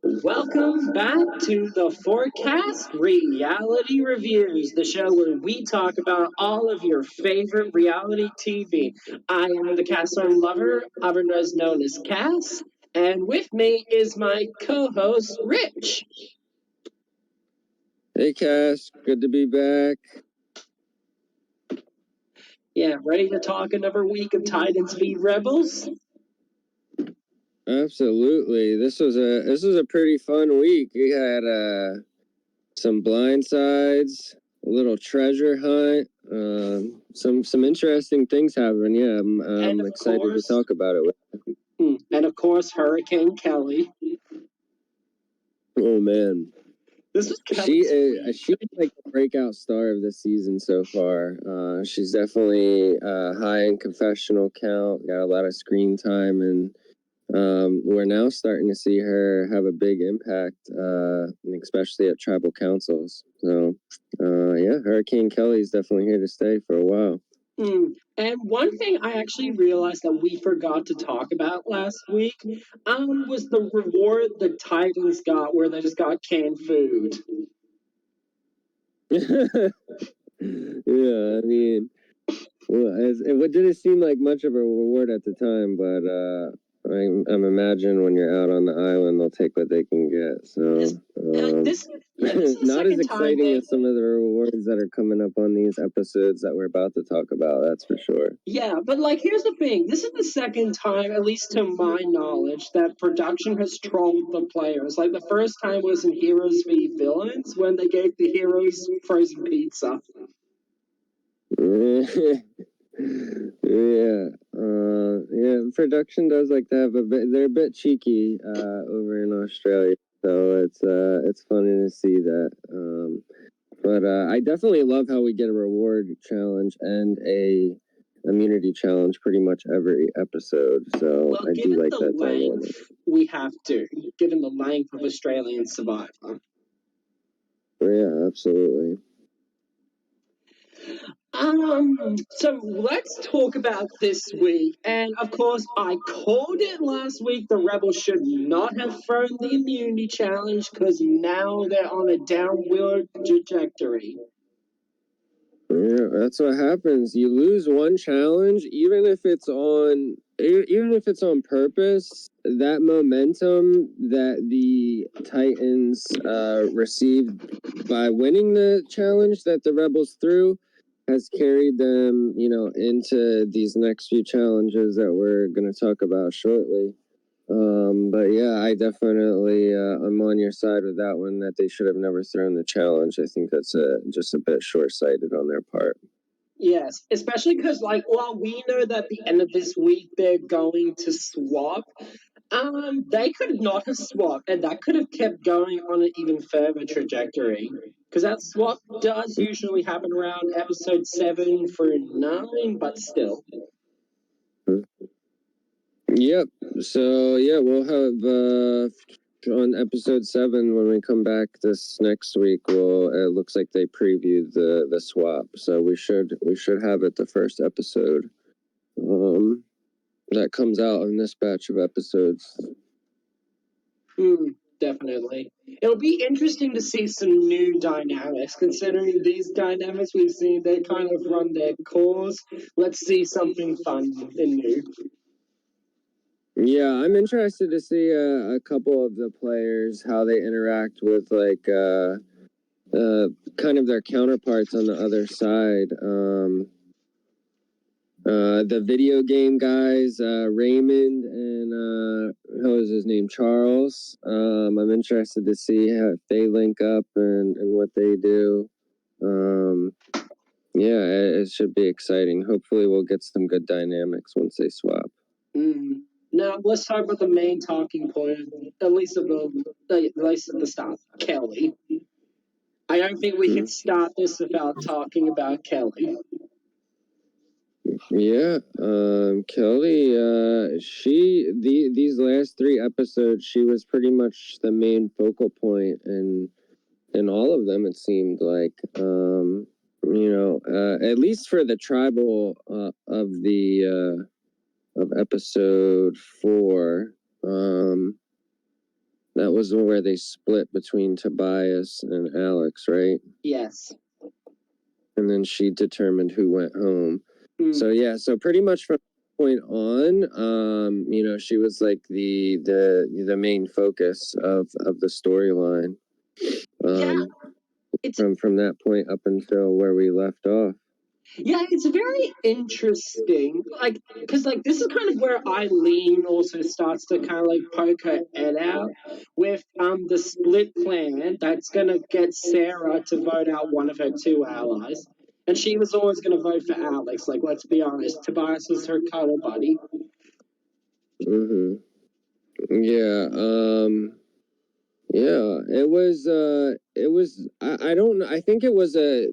Welcome back to the Forecast Reality Reviews, the show where we talk about all of your favorite reality TV. I am the Cast Star Lover, otherwise known as Cass, and with me is my co-host Rich. Hey Cass, good to be back. Yeah, ready to talk another week of Titans v Rebels? Absolutely. This was a pretty fun week. We had some blindsides, a little treasure hunt, some interesting things happening. Yeah, I'm excited to talk about it. And of course, Hurricane Kelly. Oh man, this is she's like the breakout star of the season so far. She's definitely high in confessional count. Got a lot of screen time and. We're now starting to see her have a big impact, especially at tribal councils. So, yeah, Hurricane Kelly is definitely here to stay for a while. And one thing I actually realized that we forgot to talk about last week was the reward the Titans got where they just got canned food. Yeah, I mean, it didn't seem like much of a reward at the time, but I'm imagining when you're out on the island, they'll take what they can get. So this is not as exciting as some of the rewards that are coming up on these episodes that we're about to talk about. That's for sure. Yeah, but here's the thing: this is the second time, at least to my knowledge, that production has trolled the players. Like the first time was in Heroes v Villains when they gave the heroes frozen pizza. Yeah, production does like to have a bit. They're a bit cheeky over in Australia, so it's funny to see that. But I definitely love how we get a reward challenge and a immunity challenge pretty much every episode. So I do like that dynamic. We have to, given the length of Australian Survivor. Yeah, absolutely. So let's talk about this week. And of course, I called it last week. The Rebels should not have thrown the immunity challenge because now they're on a downward trajectory. Yeah, that's what happens. You lose one challenge, even if it's on purpose. That momentum that the Titans received by winning the challenge that the Rebels threw has carried them, into these next few challenges that we're going to talk about shortly. But yeah, I definitely I'm on your side with that one. That they should have never thrown the challenge. I think that's just a bit short-sighted on their part. Yes, especially because while we know that at the end of this week they're going to swap, they could not have swapped, and that could have kept going on an even further trajectory. Because that swap does usually happen around episode 7 through 9, but still. Yep. So yeah, we'll have on episode 7 when we come back this next week. It looks like they previewed the swap, so we should have it the first episode. That comes out in this batch of episodes. Definitely. It'll be interesting to see some new dynamics, considering these dynamics we've seen, they kind of run their course. Let's see something fun and new. Yeah, I'm interested to see a couple of the players, how they interact with kind of their counterparts on the other side. The video game guys, Raymond and how is his name, Charles. I'm interested to see how they link up and what they do. Yeah, it should be exciting. Hopefully, we'll get some good dynamics once they swap. Now let's talk about the main talking point, at least at the start. Kelly. I don't think we can start this without talking about Kelly. Yeah, Kelly. These last 3 episodes, she was pretty much the main focal point, and in all of them, it seemed like. At least for the tribal of episode 4. That was where they split between Tobias and Alex, right? Yes. And then she determined who went home. Mm. So yeah, so pretty much from that point on, you know, she was like the main focus of the storyline. Yeah. It's From that point up until where we left off. Yeah, it's very interesting. Like, because like this is kind of where Eileen also starts to kind of like poke her head out with the split plan that's gonna get Sarah to vote out one of her two allies, and she was always gonna vote for Alex. Like, let's be honest, Tobias was her cuddle buddy. Mm-hmm. Yeah. Yeah, it was I don't know. I think it was a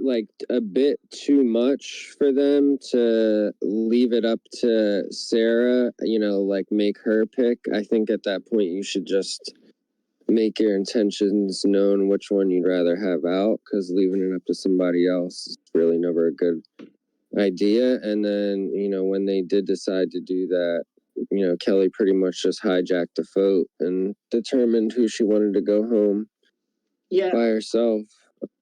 bit too much for them to leave it up to Sarah, you know, like make her pick. I think at that point you should just make your intentions known which one you'd rather have out, because leaving it up to somebody else is really never a good idea. And then, you know, when they did decide to do that, you know, Kelly pretty much just hijacked the vote and determined who she wanted to go home by herself.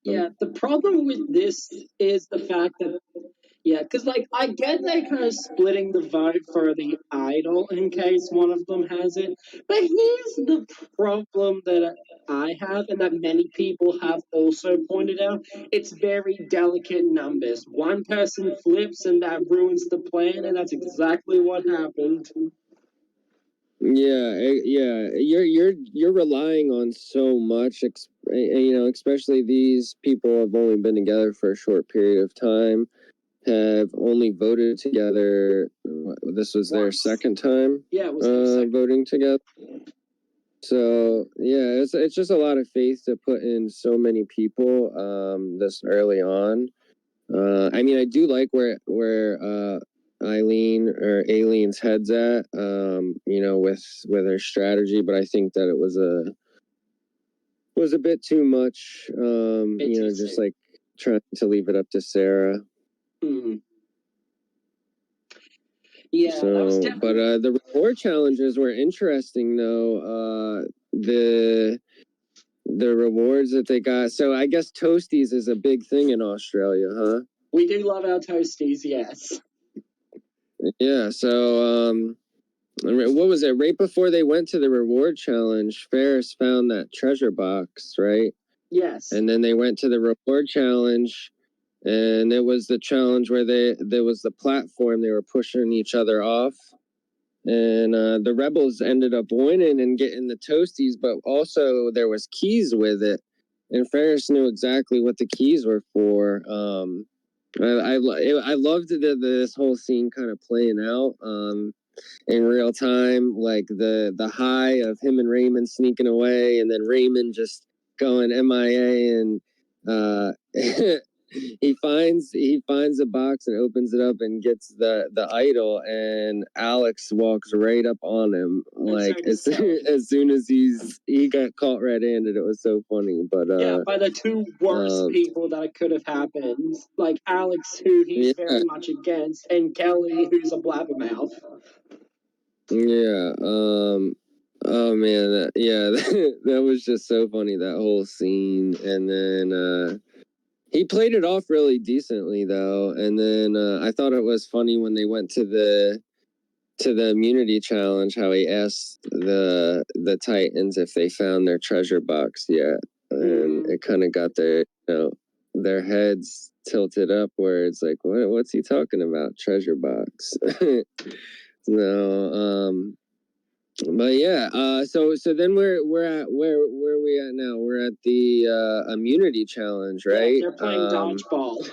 Yeah, the problem with this is the fact that, yeah, because like I get they're kind of splitting the vote for the idol in case one of them has it, but here's the problem that I have and that many people have also pointed out: it's very delicate numbers. One person flips and that ruins the plan, and that's exactly what happened. Yeah, you're relying on so much, you know, especially these people have only been together for a short period of time, have only voted together. This was their second time. Yeah, it was their second. Voting together. So yeah, it's just a lot of faith to put in so many people this early on. I mean, I do like where Eileen or Aileen's head's at, you know, with her strategy, but I think that it was a bit too much. You know, just like trying to leave it up to Sarah. Mm-hmm. Yeah, so, but the reward challenges were interesting though. The rewards that they got. So I guess Toasties is a big thing in Australia, huh? We do love our Toasties, yes. Yeah, so what was it? Right before they went to the reward challenge, Ferris found that treasure box, right? Yes. And then they went to the reward challenge, and it was the challenge where there was the platform, they were pushing each other off. And the rebels ended up winning and getting the Toasties, but also there was keys with it. And Ferris knew exactly what the keys were for. I loved this whole scene kind of playing out in real time, like the high of him and Raymond sneaking away, and then Raymond just going MIA, and he finds a box and opens it up and gets the idol, and Alex walks right up on him, like as soon as he got caught red-handed. It was so funny. But yeah, by the two worst people that could have happened, like Alex, who he's very much against, and Kelly, who's a blabbermouth. Yeah. Oh man. That was just so funny, that whole scene. And then he played it off really decently though. And then I thought it was funny when they went to the immunity challenge, how he asked the Titans if they found their treasure box yet, and it kind of got their heads tilted up, where it's like, what's he talking about, treasure box? No, but yeah, so then we're at where are we at now? We're at the immunity challenge, right? Yeah, they're playing dodgeball.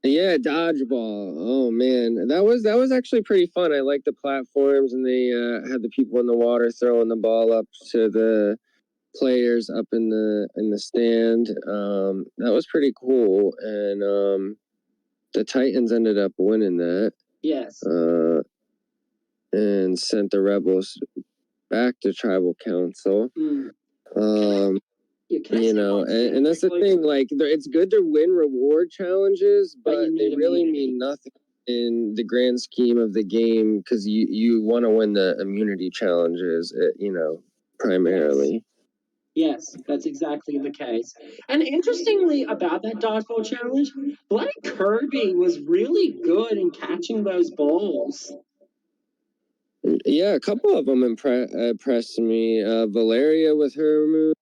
Yeah, dodgeball. Oh man, that was actually pretty fun. I like the platforms, and they had the people in the water throwing the ball up to the players up in the stand. That was pretty cool, and the Titans ended up winning that. Yes. And sent the rebels back to tribal council. You know, and that's the thing, like, it's good to win reward challenges, but they really mean nothing in the grand scheme of the game, because you want to win the immunity challenges, you know, primarily. Yes, that's exactly the case. And interestingly about that dodgeball challenge, bloody Kirby was really good in catching those balls. Yeah, a couple of them impressed me. Valeria with her moves.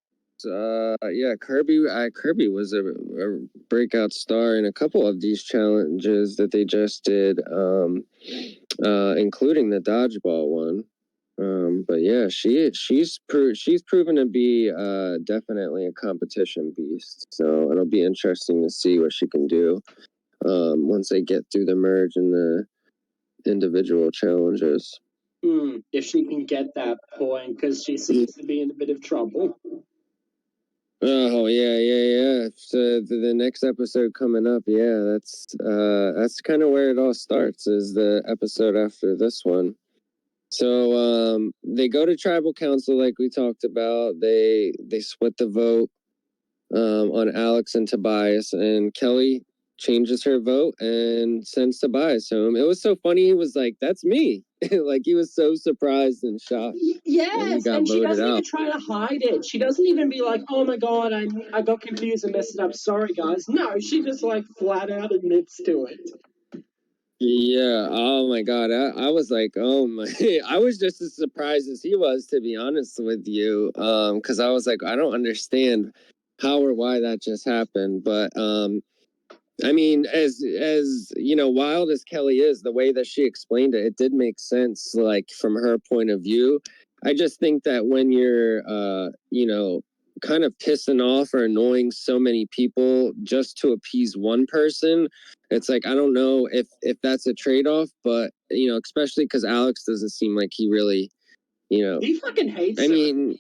Yeah, Kirby was a breakout star in a couple of these challenges that they just did, including the dodgeball one. But yeah, she's proven to be definitely a competition beast. So it'll be interesting to see what she can do once they get through the merge and the individual challenges. If she can get that point, because she seems to be in a bit of trouble. Oh yeah. So the next episode coming up, yeah, that's kind of where it all starts. Is the episode after this one. So they go to tribal council like we talked about. They split the vote on Alex and Tobias, and Kelly changes her vote and sends Tobias home. It was so funny. He was like, "That's me!" Like he was so surprised and shocked. Yes, and she doesn't even try to hide it. She doesn't even be like, "Oh my god, I got confused and messed it up. Sorry, guys." No, she just like flat out admits to it. Yeah. Oh my god. I was like, oh my. I was just as surprised as he was, to be honest with you. Because I was like, I don't understand how or why that just happened. But I mean, as you know, wild as Kelly is, the way that she explained it, it did make sense. Like from her point of view, I just think that when you're, you know, kind of pissing off or annoying so many people just to appease one person, it's like I don't know if that's a trade off, but you know, especially because Alex doesn't seem like he really, you know, he fucking hates. I mean.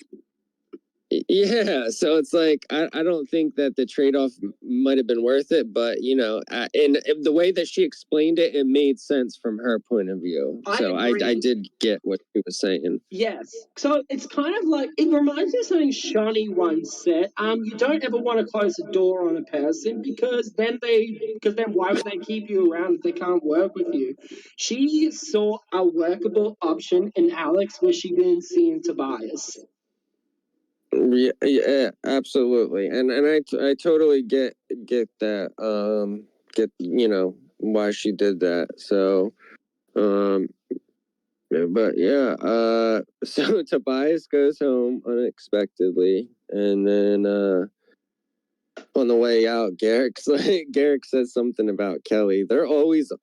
Yeah, so it's like I don't think that the trade-off might have been worth it, but you know, and the way that she explained it, it made sense from her point of view. So I did get what she was saying. Yes, so it's kind of like it reminds me of something Shawnee once said. You don't ever want to close the door on a person because then why would they keep you around if they can't work with you? She saw a workable option in Alex where she didn't see in Tobias. Yeah, absolutely, and I totally get that. Get you know why she did that. So, but yeah. So Tobias goes home unexpectedly, and then on the way out, Garrick says something about Kelly. They're always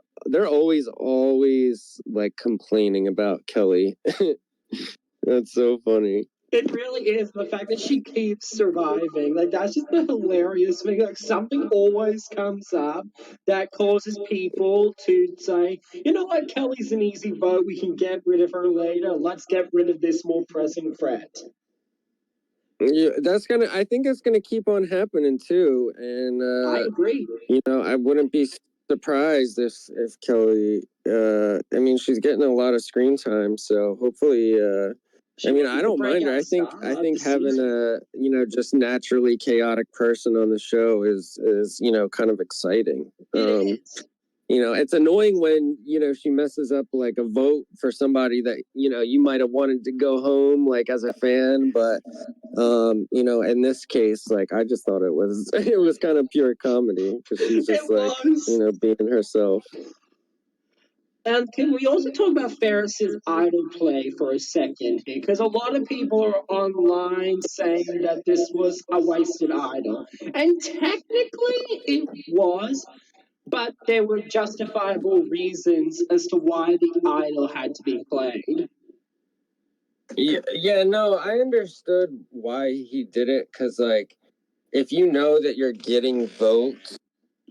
like complaining about Kelly. That's so funny. It really is the fact that she keeps surviving. Like that's just the hilarious thing. Like something always comes up that causes people to say, you know what, Kelly's an easy vote. We can get rid of her later. Let's get rid of this more pressing threat. Yeah, I think it's gonna keep on happening too. And I agree. You know, I wouldn't be surprised if Kelly. I mean, she's getting a lot of screen time, so hopefully. I mean, I don't mind her. I think having a you know just naturally chaotic person on the show is you know kind of exciting. It is. You know, it's annoying when you know she messes up like a vote for somebody that you know you might have wanted to go home like as a fan, but you know, in this case, like I just thought it was kind of pure comedy because she's just you know being herself. And can we also talk about Ferris's idol play for a second here? Because a lot of people are online saying that this was a wasted idol. And technically it was, but there were justifiable reasons as to why the idol had to be played. Yeah, no, I understood why he did it because, like, if you know that you're getting votes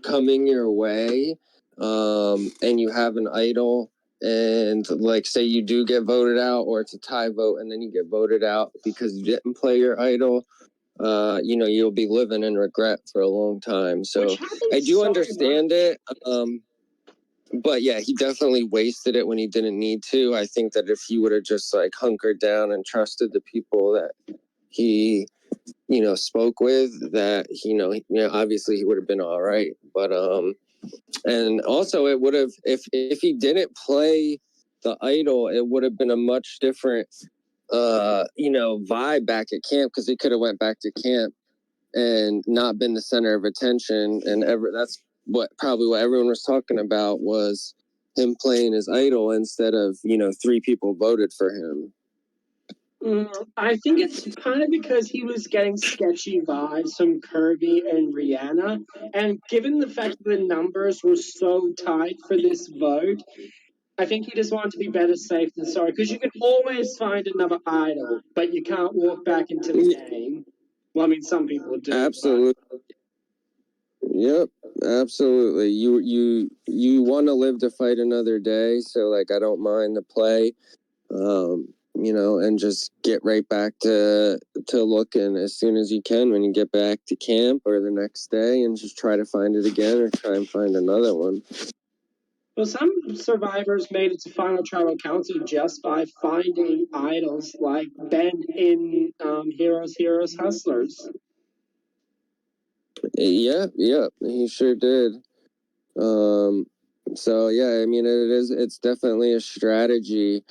coming your way, and you have an idol, and like, say you do get voted out, or it's a tie vote, and then you get voted out because you didn't play your idol, you know, you'll be living in regret for a long time. So I do understand it. But yeah, he definitely wasted it when he didn't need to. I think that if he would have just like hunkered down and trusted the people that he, you know, spoke with, that obviously he would have been all right. But and also it would have if he didn't play the idol, it would have been a much different vibe back at camp, because he could have went back to camp and not been the center of attention. And that's what everyone was talking about, was him playing his idol instead of 3 people voted for him. I think it's kind of because he was getting sketchy vibes from Kirby and Rihanna, and given the fact that the numbers were so tight for this vote, I think he just wanted to be better safe than sorry, because you can always find another idol, but you can't walk back into the game. Well, I mean, some people do. Absolutely. But... Yep, absolutely. You want to live to fight another day, so I don't mind the play, and just get right back to looking as soon as you can when you get back to camp or the next day, and just try to find it again or try and find another one. Well, some survivors made it to Final Tribal Council just by finding idols like Ben in Heroes, Hustlers. Yeah, he sure did. So yeah, I mean, it's definitely a strategy.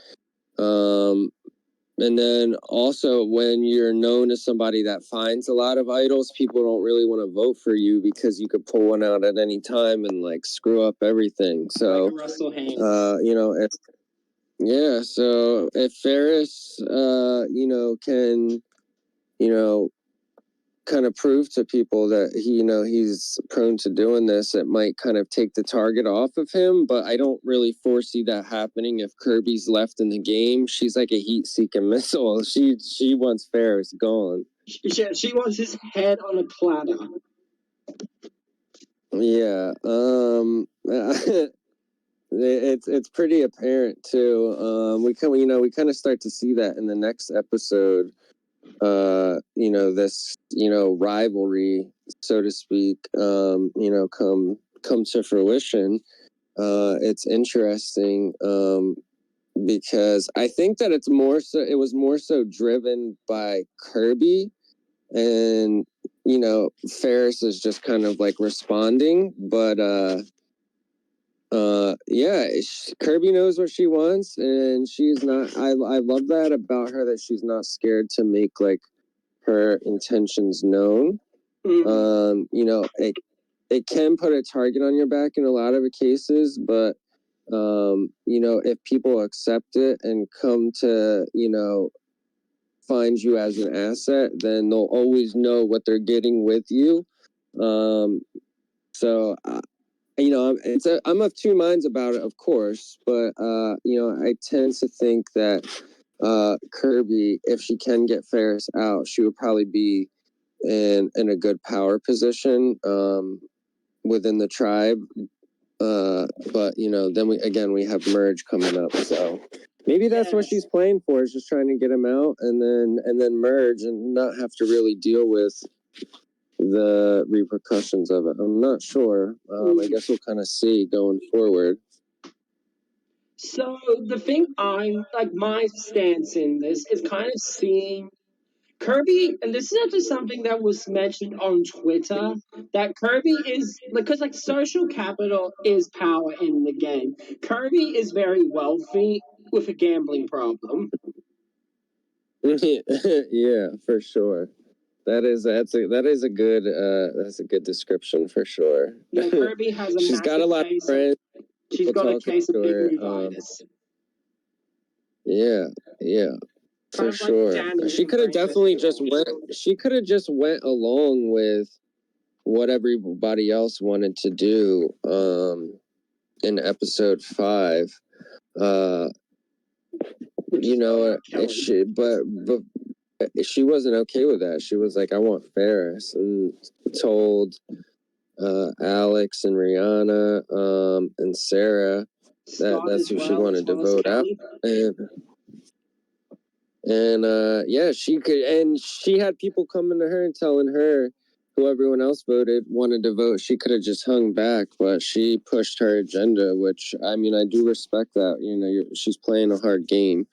And then also, when you're known as somebody that finds a lot of idols, people don't really want to vote for you because you could pull one out at any time and screw up everything. So, like Russell Haynes. So if Ferris, can, kind of prove to people that he's prone to doing this, it might kind of take the target off of him. But I don't really foresee that happening if Kirby's left in the game. She's like a heat-seeking missile. She wants Ferris gone. She wants his head on a platter. Yeah. It's pretty apparent too. We kind of start to see that in the next episode. This rivalry, so to speak, come to fruition. It's interesting because I think that it was more so driven by Kirby, and Ferris is just kind of responding, but Kirby knows what she wants, and she's not. I love that about her, that she's not scared to make her intentions known. It can put a target on your back in a lot of cases, but if people accept it and come to find you as an asset, then they'll always know what they're getting with you. I'm of two minds about it, of course, but I tend to think that Kirby, if she can get Ferris out, she would probably be in a good power position within the tribe. But then we have Merge coming up, so maybe that's what she's playing for, is just trying to get him out and then Merge and not have to really deal with the repercussions of it. I'm not sure. I guess we'll kind of see going forward. So the thing my stance in this is kind of seeing Kirby, and this is actually something that was mentioned on Twitter, that Kirby is, because social capital is power in the game. Kirby is very wealthy with a gambling problem. Yeah, for sure. That's a good description for sure. Yeah, Kirby has a she's got a lot of friends. She's got a case of big uveitis. Yeah. For sure. She could have definitely just went along with what everybody else wanted to do in episode 5. But she wasn't okay with that. She was like, I want Ferris, and told Alex and Rihanna and Sarah that's who she wanted to vote out. And she had people coming to her and telling her who everyone else voted wanted to vote. She could have just hung back, but she pushed her agenda, which I do respect that. She's playing a hard game,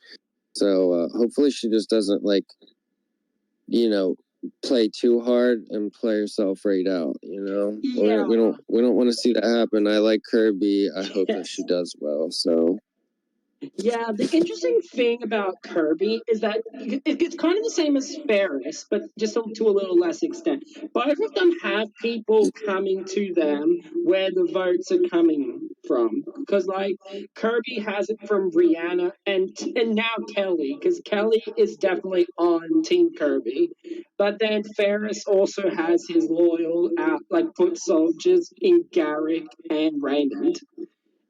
so hopefully she just doesn't play too hard and play herself right out. Yeah. We don't want to see that happen. I like Kirby. I hope that she does well. So Yeah, the interesting thing about Kirby is that it's kind of the same as Ferris, but just to a little less extent. Both of them have people coming to them where the votes are coming from. Because, like, Kirby has it from Rihanna and now Kelly, because Kelly is definitely on Team Kirby. But then Ferris also has his loyal, like, foot soldiers in Garrick and Raymond.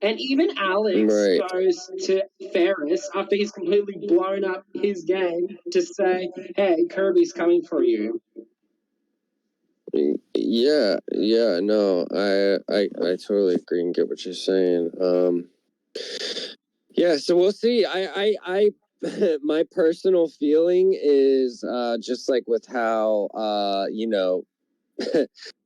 And even Alex Right. goes to Ferris after he's completely blown up his game to say, "Hey, Kirby's coming for you." Yeah, no, I totally agree and get what you're saying. Yeah, so we'll see. I my personal feeling is just like with how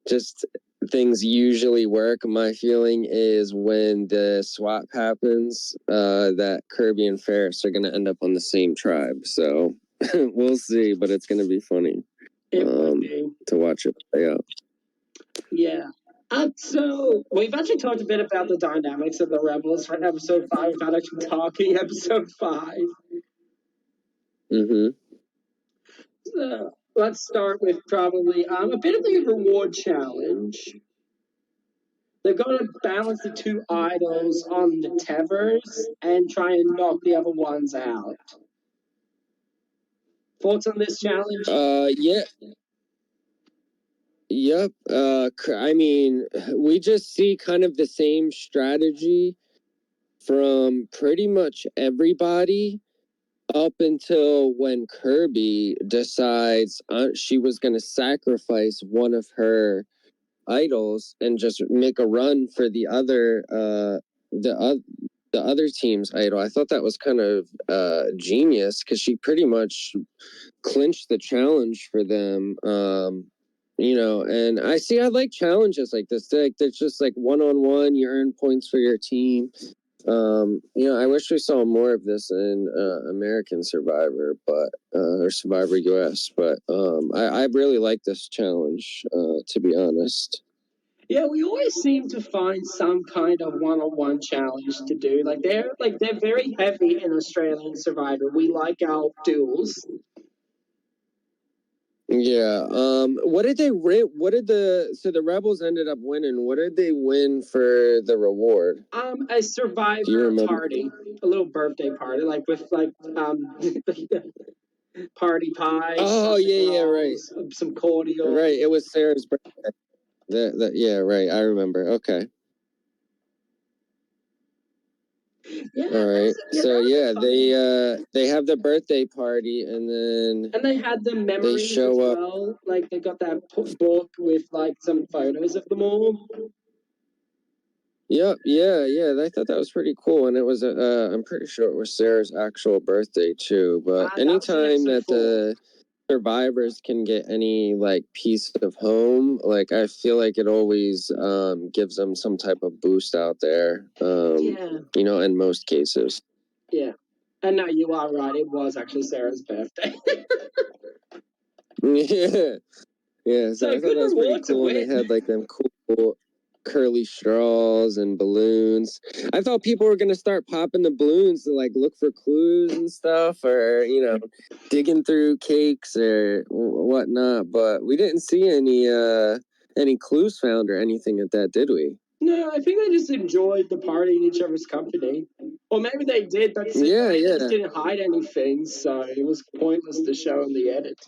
just things usually work. My feeling is when the swap happens, that Kirby and Ferris are gonna end up on the same tribe. So we'll see, but it's gonna be funny It would be. to watch it play out. Yeah. So we've actually talked a bit about the dynamics of the Rebels for episode 5 without actually talking episode 5. Mm-hmm. So let's start with probably a bit of the reward challenge. They're going to balance the two idols on the tethers and try and knock the other ones out. Thoughts on this challenge? Yeah. Yep. I mean, we just see kind of the same strategy from pretty much everybody up until when Kirby decides she was going to sacrifice one of her idols and just make a run for the other team's idol. I thought that was kind of genius because she pretty much clinched the challenge for them. And I like challenges like this. There's just like one-on-one, you earn points for your team. I wish we saw more of this in American Survivor, but or Survivor US. But I really like this challenge, to be honest. Yeah, we always seem to find some kind of one-on-one challenge to do. They're very heavy in Australian Survivor. We like our duels. Yeah. What did they so the Rebels ended up winning? What did they win for the reward? A Survivor party, a little birthday party, like with party pies. Oh yeah, rolls, right. Some cordial. Right, it was Sarah's birthday. Yeah, right. I remember. Okay. Yeah, all right. So yeah, they have the birthday party and they had the memories they show as up. well. Like they got that book with like some photos of them all. Yep. Yeah. I thought that was pretty cool, and it was I'm pretty sure it was Sarah's actual birthday too. But anytime that the survivors can get any like piece of home, like I feel like it always gives them some type of boost out there. In most cases. Yeah. And no, you are right. It was actually Sarah's birthday. Yeah. So I thought that was pretty cool, and they had like them cool curly straws and balloons. I thought people were gonna start popping the balloons to like look for clues and stuff, or digging through cakes or whatnot. But we didn't see any clues found or anything at that, did we? No, I think they just enjoyed the party in each other's company. Or maybe they did, but they just didn't hide anything, so it was pointless to show in the edit.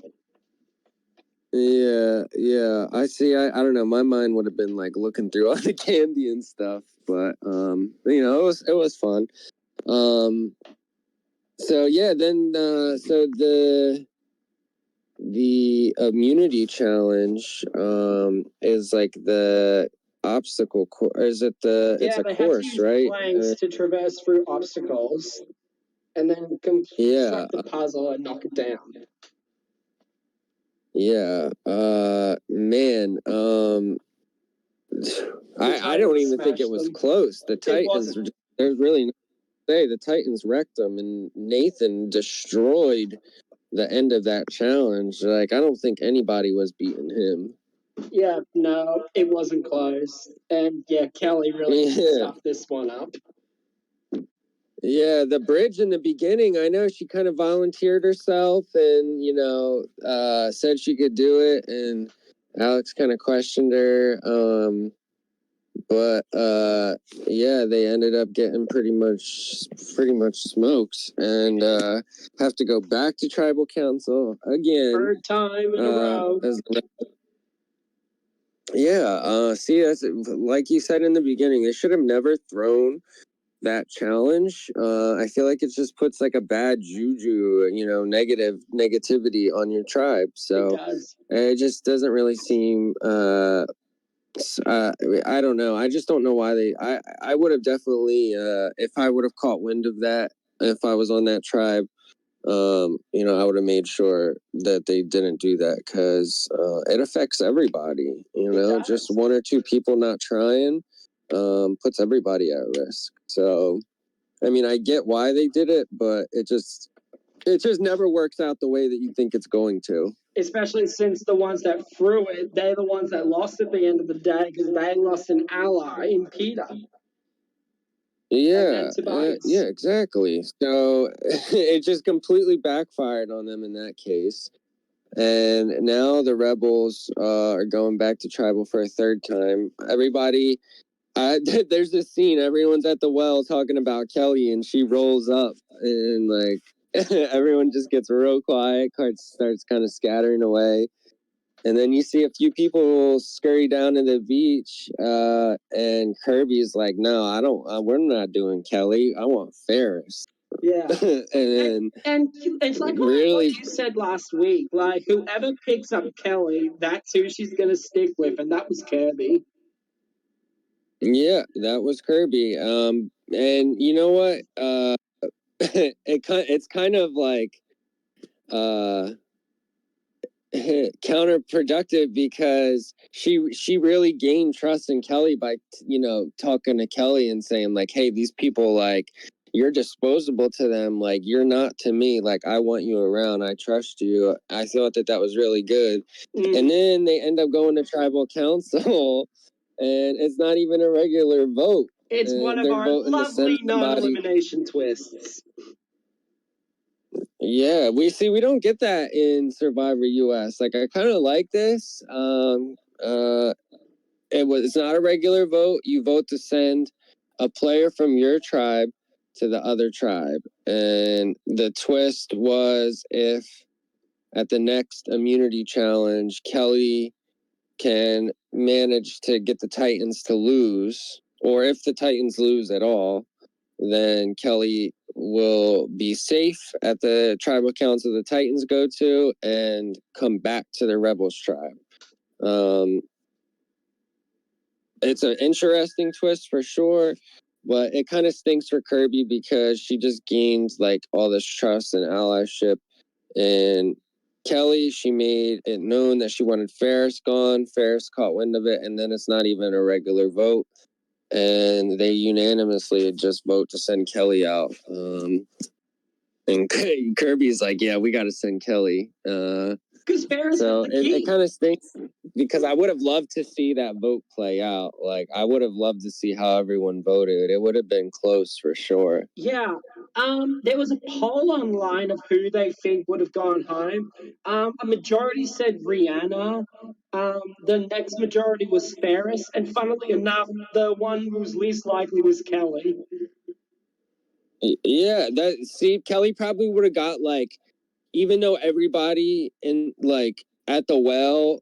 Yeah. I see. I don't know. My mind would have been like looking through all the candy and stuff, but it was fun. So yeah, then so the immunity challenge is like the obstacle course. Is it it's a course, right? Planks to traverse through obstacles and then complete the puzzle and knock it down. Yeah. Man. I don't even think it was close. The Titans. There's really no say. The Titans wrecked them, and Nathan destroyed the end of that challenge. Like I don't think anybody was beating him. Yeah, no, it wasn't close. And yeah, Kelly really stuffed this one up. Yeah, the bridge in the beginning, I know she kind of volunteered herself and, said she could do it, and Alex kind of questioned her. But yeah, they ended up getting pretty much smoked, and have to go back to tribal council again. Third time in a row. See, that's like you said in the beginning. They should have never thrown that challenge. I feel like it just puts like a bad juju, negativity on your tribe. So It does. it just doesn't really seem. I don't know. I just don't know why they. I would have definitely, if I would have caught wind of that, if I was on that tribe, I would have made sure that they didn't do that, because it affects everybody. Just one or two people not trying, puts everybody at risk. So, I mean, I get why they did it, but it just never works out the way that you think it's going to. Especially since the ones that threw it, they're the ones that lost at the end of the day because they lost an ally in Peter. Yeah, yeah, exactly. So it just completely backfired on them in that case. And now the rebels are going back to tribal for a third time. Everybody, there's this scene. Everyone's at the well talking about Kelly, and she rolls up, and like everyone just gets real quiet. Starts kind of scattering away. And then you see a few people scurry down to the beach, and Kirby's like, "No, I don't. We're not doing Kelly. I want Ferris." Yeah, and it's like really what you said last week. Like whoever picks up Kelly, that's who she's gonna stick with, and that was Kirby. Yeah, that was Kirby. And you know what? It's kind of like counterproductive, because she really gained trust in Kelly by talking to Kelly and saying like, hey, these people, like, you're disposable to them, like you're not to me, like I want you around, I trust you. I thought that was really good. And then they end up going to tribal council and it's not even a regular vote. It's one of our lovely non-elimination twists. Yeah, we don't get that in Survivor US. Like, I kind of like this. It's not a regular vote. You vote to send a player from your tribe to the other tribe. And the twist was, if at the next immunity challenge, Kelly can manage to get the Titans to lose, or if the Titans lose at all, then Kelly will be safe at the tribal council the Titans go to and come back to the Rebels tribe. It's an interesting twist for sure, but it kind of stinks for Kirby because she just gained like all this trust and allyship. And Kelly, she made it known that she wanted Ferris gone. Ferris caught wind of it, and then it's not even a regular vote. And they unanimously just vote to send Kelly out. And Kirby's like, yeah, we got to send Kelly. Because Ferris so it kind of stinks, because I would have loved to see that vote play out. Like, I would have loved to see how everyone voted. It would have been close for sure. Yeah. There was a poll online of who they think would have gone home. A majority said Rihanna. The next majority was Ferris, and funnily enough, the one who was least likely was Kelly. Yeah, Kelly probably would have got, like, even though everybody in like at the well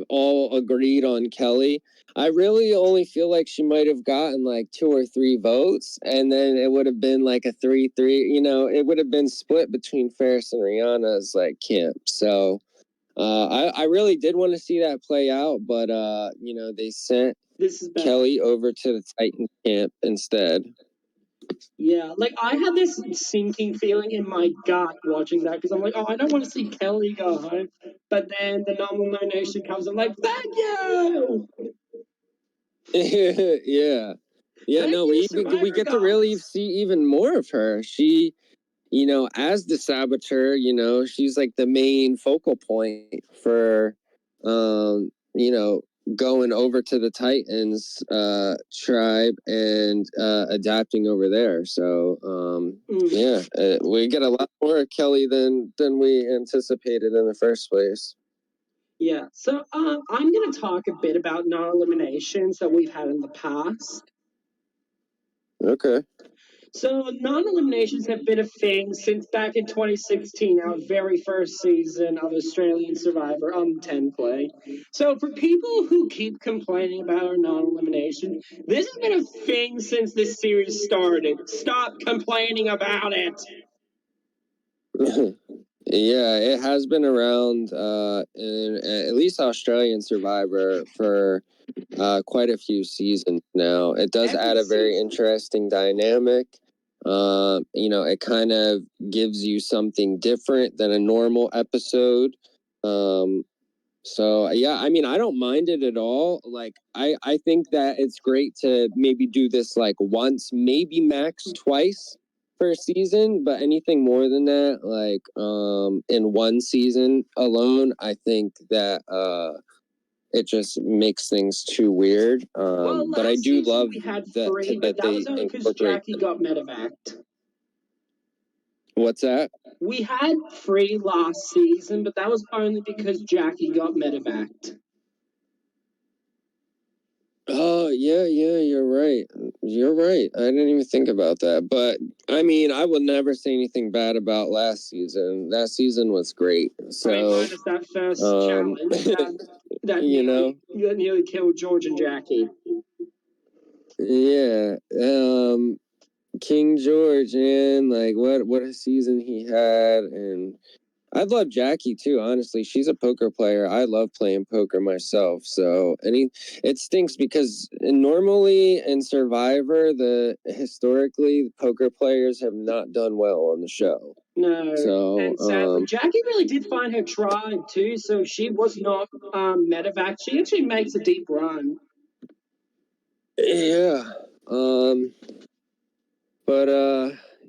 all agreed on Kelly, I really only feel like she might have gotten like 2 or 3 votes, and then it would have been like a 3-3. It would have been split between Ferris and Rihanna's like camp. So I really did want to see that play out, but they sent Kelly over to the Titan camp instead. Yeah, like I had this sinking feeling in my gut watching that because I'm like, oh, I don't want to see Kelly go home. But then the nomination comes, I'm like, thank you. Yeah. We get to really see even more of her. She, as the saboteur, she's like the main focal point for, going over to the Titans tribe and adapting over there. So we get a lot more Kelly than we anticipated in the first place. Yeah, so I'm going to talk a bit about non-eliminations that we've had in the past. Okay. So non-eliminations have been a thing since back in 2016, our very first season of Australian Survivor on 10 Play. So for people who keep complaining about our non-elimination, this has been a thing since this series started. Stop complaining about it. Yeah, it has been around in at least Australian Survivor for quite a few seasons now. It does add a very interesting dynamic. It kind of gives you something different than a normal episode. So yeah, I mean, I don't mind it at all. Like, I think that it's great to maybe do this like once, maybe max twice per season, but anything more than that, like in one season alone, I think that it just makes things too weird. But I do love we had that that was only because Jackie got medevaced. What's that? We had 3 last season, but that was only because Jackie got medevaced. Oh, yeah, you're right. You're right. I didn't even think about that. But, I mean, I would never say anything bad about last season. That season was great. So, minus that first challenge that nearly killed George and Jackie. Yeah. King George, man, like what a season he had. And I love Jackie too, honestly. She's a poker player. I love playing poker myself. So it stinks because normally in Survivor, historically poker players have not done well on the show. No. So and sadly, Jackie really did find her tribe too, so she was not medevaced. She actually makes a deep run. Yeah. But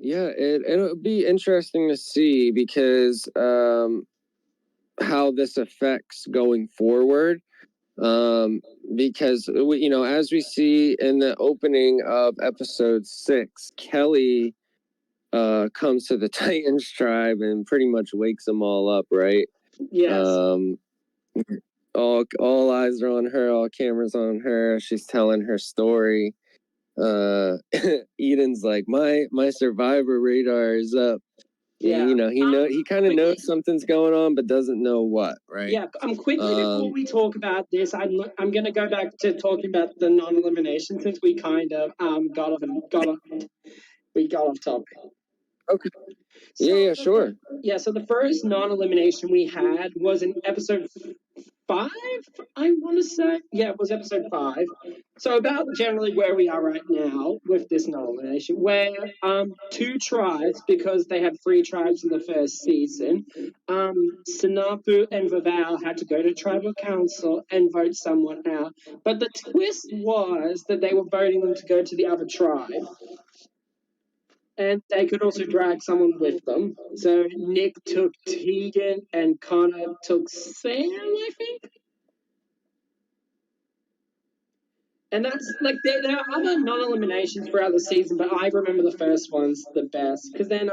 yeah, it'll be interesting to see because how this affects going forward. Because as we see in the opening of episode 6, Kelly comes to the Titans tribe and pretty much wakes them all up, right? Yes. All eyes are on her, all cameras on her. She's telling her story. Eden's like, my survivor radar is up. Yeah, he kind of knows something's going on, but doesn't know what, right? Yeah, quickly before we talk about this, I'm going to go back to talking about the non-elimination since we kind of got off topic. Okay. So sure. So the first non-elimination we had was in episode 5, I want to say. Yeah, it was episode 5. So about generally where we are right now with this non-elimination, where 2 tribes, because they had 3 tribes in the first season, Sinapu and Vavau had to go to tribal council and vote someone out. But the twist was that they were voting them to go to the other tribe. And they could also drag someone with them. So Nick took Tegan and Connor took Sam, I think. And that's like there are other non-eliminations throughout the season, but I remember the first one's the best because then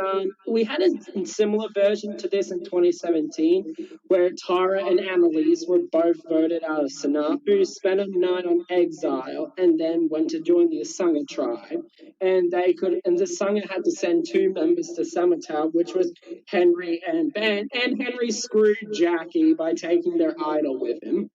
we had a similar version to this in 2017 where Tara and Annalise were both voted out of Sinapu, spent a night on exile, and then went to join the Asanga tribe. And the Asanga had to send 2 members to Summertown, which was Henry and Ben. And Henry screwed Jackie by taking their idol with him.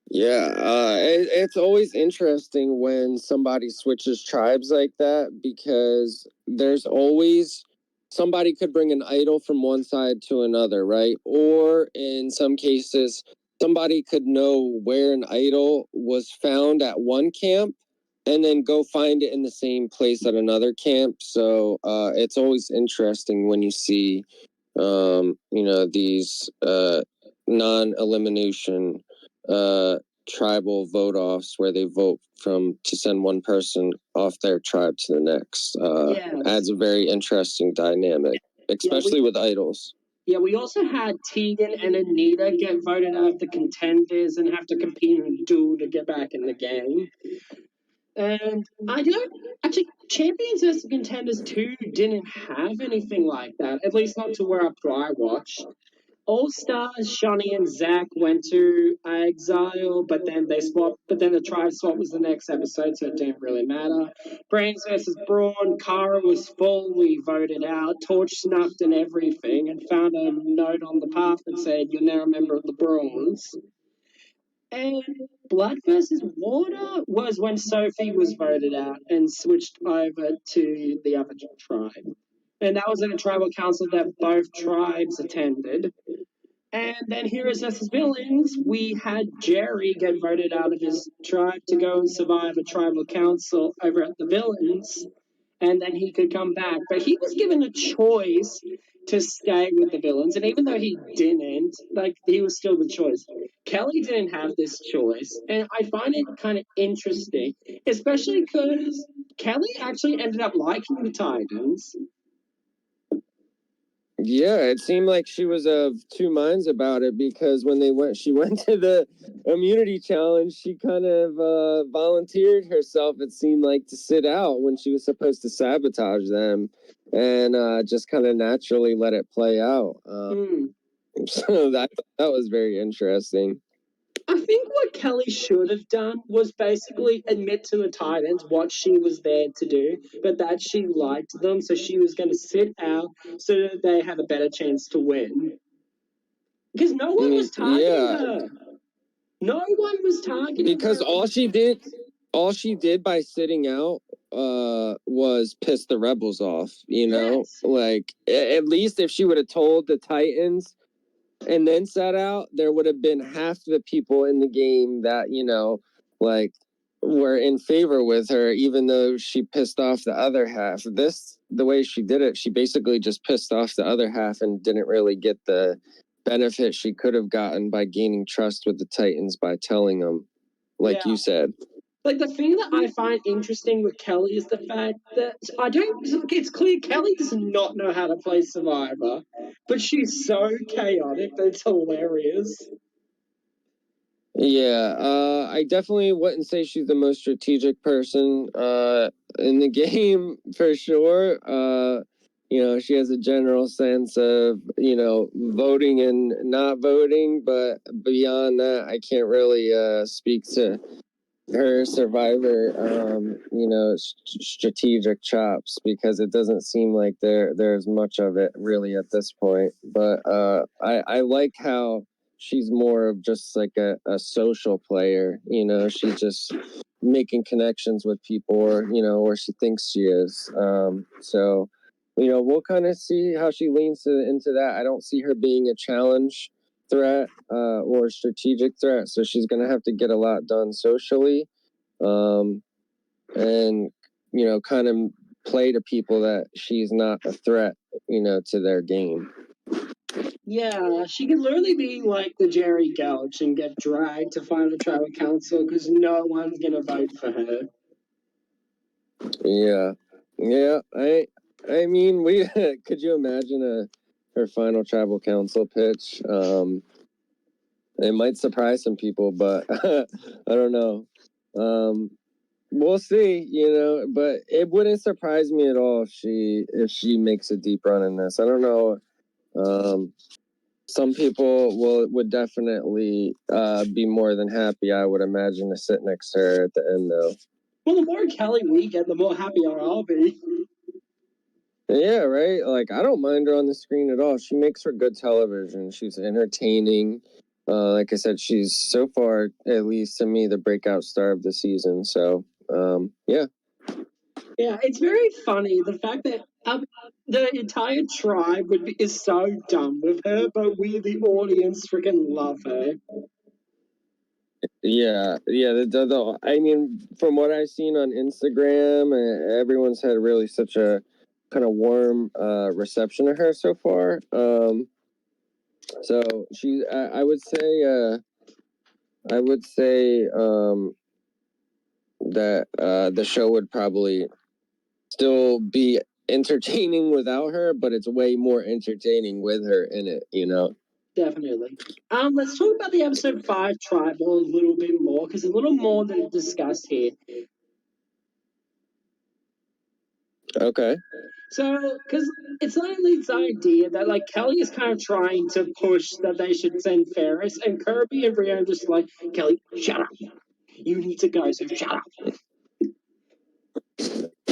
Yeah, it's always interesting when somebody switches tribes like that because there's always somebody could bring an idol from one side to another, right? Or in some cases, somebody could know where an idol was found at one camp and then go find it in the same place at another camp. So it's always interesting when you see, these non-elimination tribal vote offs where they vote to send one person off their tribe to the next. Adds a very interesting dynamic, especially with idols. Yeah, we also had Tegan and Anita get voted out of the contenders and have to compete and duel to get back in the game. And I don't actually Champions vs Contenders 2 didn't have anything like that, at least not to where I watched. All Stars, Shani and Zach went to Exile, but then they swapped. But then the tribe swap was the next episode, so it didn't really matter. Brains versus Braun, Kara was fully voted out, Torch snuffed and everything, and found a note on the path that said, "You're now a member of the Brawns." And Blood versus Water was when Sophie was voted out and switched over to the other tribe. And that was in a tribal council that both tribes attended. And then Heroes vs. Villains, we had Jerry get voted out of his tribe to go and survive a tribal council over at the Villains, and then he could come back. But he was given a choice to stay with the Villains, and even though he didn't, he was still the choice. Kelly didn't have this choice, and I find it kind of interesting, especially because Kelly actually ended up liking the Titans. Yeah, it seemed like she was of two minds about it, because when she went to the immunity challenge, she kind of volunteered herself, it seemed like, to sit out when she was supposed to sabotage them, and just kind of naturally let it play out. So that was very interesting. I think what Kelly should have done was basically admit to the Titans what she was there to do, but that she liked them, so she was going to sit out so that they had a better chance to win. Because no one was targeting her. No one was targeting because her. all she did by sitting out was piss the rebels off, Yes. Like, at least if she would have told the Titans and then sat out, there would have been half the people in the game that, like, were in favor with her, even though she pissed off the other half. The way she did it, she basically just pissed off the other half and didn't really get the benefit she could have gotten by gaining trust with the Titans by telling them, like you said. Like, the thing that I find interesting with Kelly is the fact that it's clear Kelly does not know how to play Survivor, but she's so chaotic that it's hilarious. Yeah, I definitely wouldn't say she's the most strategic person in the game, for sure. She has a general sense of, voting and not voting, but beyond that, I can't really speak to her Survivor, strategic chops, because it doesn't seem like there's much of it really at this point. But I like how she's more of just like a social player. She's just making connections with people, or she thinks she is. So we'll kind of see how she leans into that. I don't see her being a challenge threat or strategic threat, so she's going to have to get a lot done socially, and kind of play to people that she's not a threat to their game. Yeah, she could literally be like the Jerry Gouch and get dragged to final tribal council because no one's gonna vote for her. Yeah. I mean, we could you imagine her final tribal council pitch? It might surprise some people, but I don't know. We'll see, but it wouldn't surprise me at all if she makes a deep run in this. I don't know. Some people would definitely be more than happy, I would imagine, to sit next to her at the end, though. Well, the more Kelly we get, the more happier I'll be. Yeah, right? Like, I don't mind her on the screen at all. She makes for good television. She's entertaining. Like I said, she's so far, at least to me, the breakout star of the season. So, yeah. Yeah, it's very funny the fact that the entire tribe is so dumb with her, but we, the audience, freaking love her. Yeah. I mean, from what I've seen on Instagram, everyone's had really such a kind of warm reception of her so far. So I would say that the show would probably still be entertaining without her, but it's way more entertaining with her in it, you know? Definitely. Let's talk about the episode 5 tribal a little bit more, because a little more than discussed here. Okay. So, because it's not this idea that like Kelly is kind of trying to push that they should send Ferris, and Kirby and Brienne just like, Kelly, shut up. You need to go, so shut up.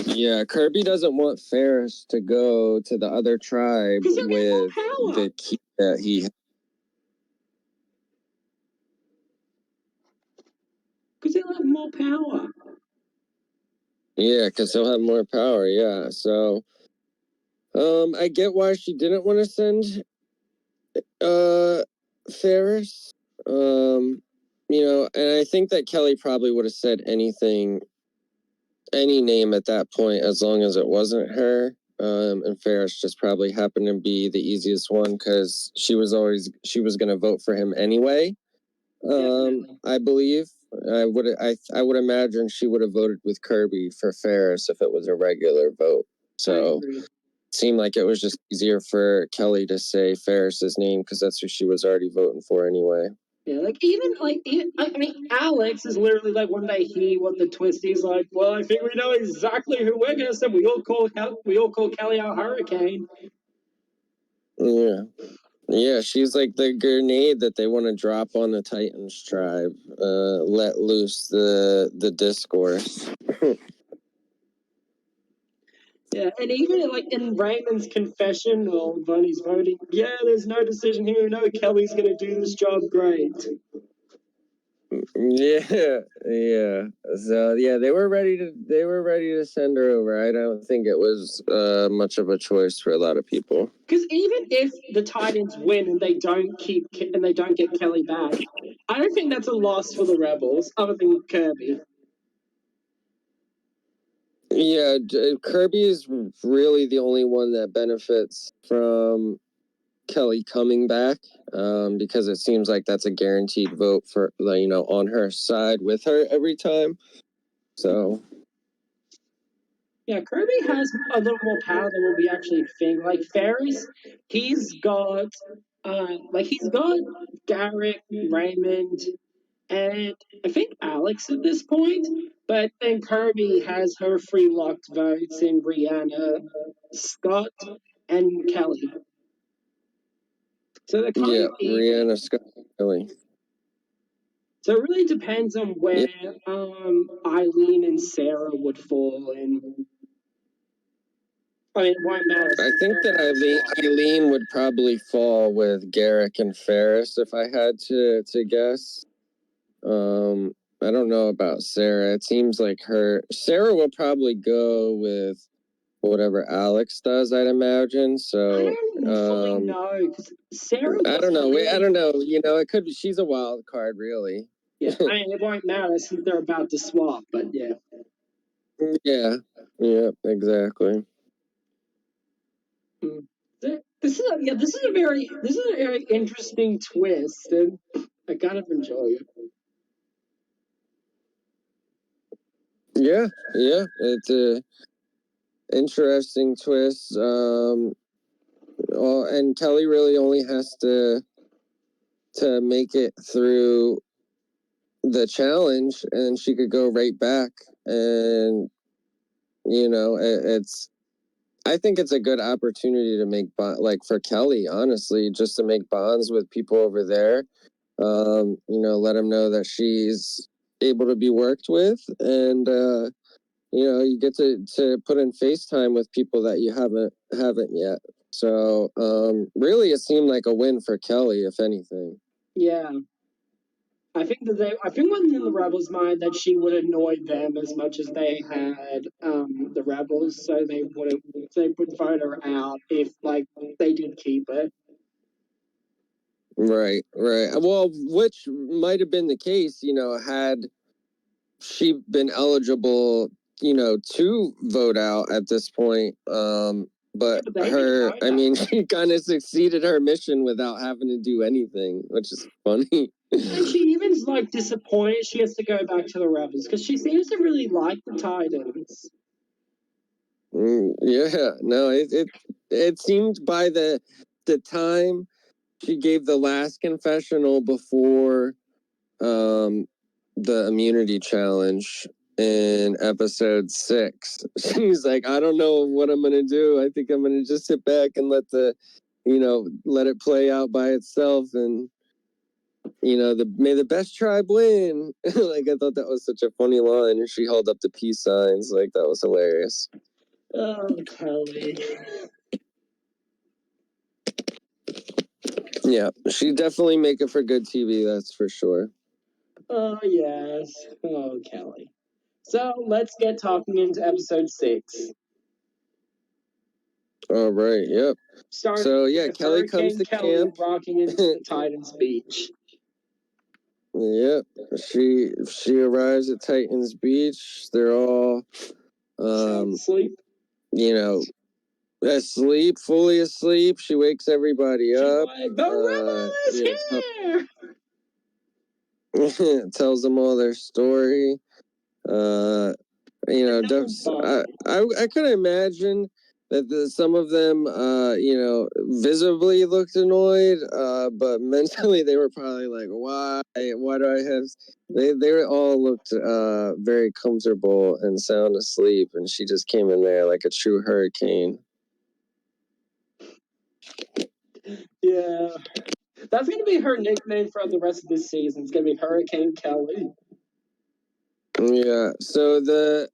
Yeah, Kirby doesn't want Ferris to go to the other tribe 'Cause he'll get more with power. the key that he. Because he'll have more power. Yeah, because he'll have more power. Yeah, so I get why she didn't want to send Ferris. You know, and I think that Kelly probably would have said anything, any name at that point, as long as it wasn't her. And Ferris just probably happened to be the easiest one because she was going to vote for him anyway. I believe I would imagine she would have voted with Kirby for Ferris if it was a regular vote. So it seemed like it was just easier for Kelly to say Ferris's name because that's who she was already voting for anyway. Yeah, like I mean, Alex is literally like one day he what the twist is like. Well, I think we know exactly who we're gonna send. We all call Kelly our hurricane. Yeah. Yeah, she's like the grenade that they want to drop on the Titans tribe. Let loose the discourse. Yeah, and even like in Raymond's confession, or when he's voting, yeah, there's no decision here. No, Kelly's gonna do this job great. Yeah, yeah. So yeah, they were ready to send her over. I don't think it was much of a choice for a lot of people. Because even if the Titans win and they don't get Kelly back, I don't think that's a loss for the Rebels, other than Kirby. Yeah, Kirby is really the only one that benefits from Kelly coming back, because it seems like that's a guaranteed vote for, you know, on her side with her every time. So yeah, Kirby has a little more power than what we actually think. Like Ferris, he's got Garrett, Raymond, and I think Alex at this point. But then Kirby has her free locked votes in Brianna, Scott, and Kelly. So they're kind of even. Brianna, Scott, Kelly. So it really depends on where Eileen and Sarah would fall in. I mean, it won't matter. I think that Eileen would probably fall with Garrick and Ferris if I had to guess. I don't know about Sarah. It seems like Sarah will probably go with whatever Alex does, I'd imagine. So I don't fully know because Sarah. I don't know. I don't know. You know, it could be. She's a wild card, really. Yeah, I mean, it won't matter since they're about to swap. But yeah. Yeah. Yeah. Exactly. This is a very interesting twist, and I kind of enjoy it. Yeah. Yeah. It's a interesting twist. Well, and Kelly really only has to make it through the challenge, and she could go right back. And you know, I think it's a good opportunity to make like for Kelly, honestly, just to make bonds with people over there. You know, let them know that she's able to be worked with, and you know, you get to put in FaceTime with people that you haven't yet. So really, it seemed like a win for Kelly, if anything. Yeah. I think one in the Rebels' mind that she would annoy them as much as they had the Rebels, so they would vote her out if like they did keep it. Right. Well, which might have been the case, you know, had she been eligible, you know, to vote out at this point. But I mean, she kind of succeeded her mission without having to do anything, which is funny. And she even's like disappointed she has to go back to the Rebels because she seems to really like the Titans. Yeah, no, it seemed by the time she gave the last confessional before the immunity challenge in episode 6. She's like, I don't know what I'm gonna do. I think I'm gonna just sit back and let it play out by itself, and may the best tribe win. Like, I thought that was such a funny line, and she held up the peace signs. Like, that was hilarious. Oh, Kelly. Yeah, she definitely make it for good TV, that's for sure. Oh, yes. Oh, Kelly. So let's get talking into episode 6. All right, yep. So yeah, Kelly comes to camp. Rocking into the Titans Beach. Yep, she arrives at Titans Beach. They're all, asleep. Asleep, fully asleep. She wakes everybody up. Like, the rebel is here. Tells them all their story. I could imagine that some of them, visibly looked annoyed, but mentally they were probably like, why do I have? They all looked very comfortable and sound asleep, and she just came in there like a true hurricane. Yeah, that's gonna be her nickname for the rest of this season. It's gonna be Hurricane Kelly. Yeah. So the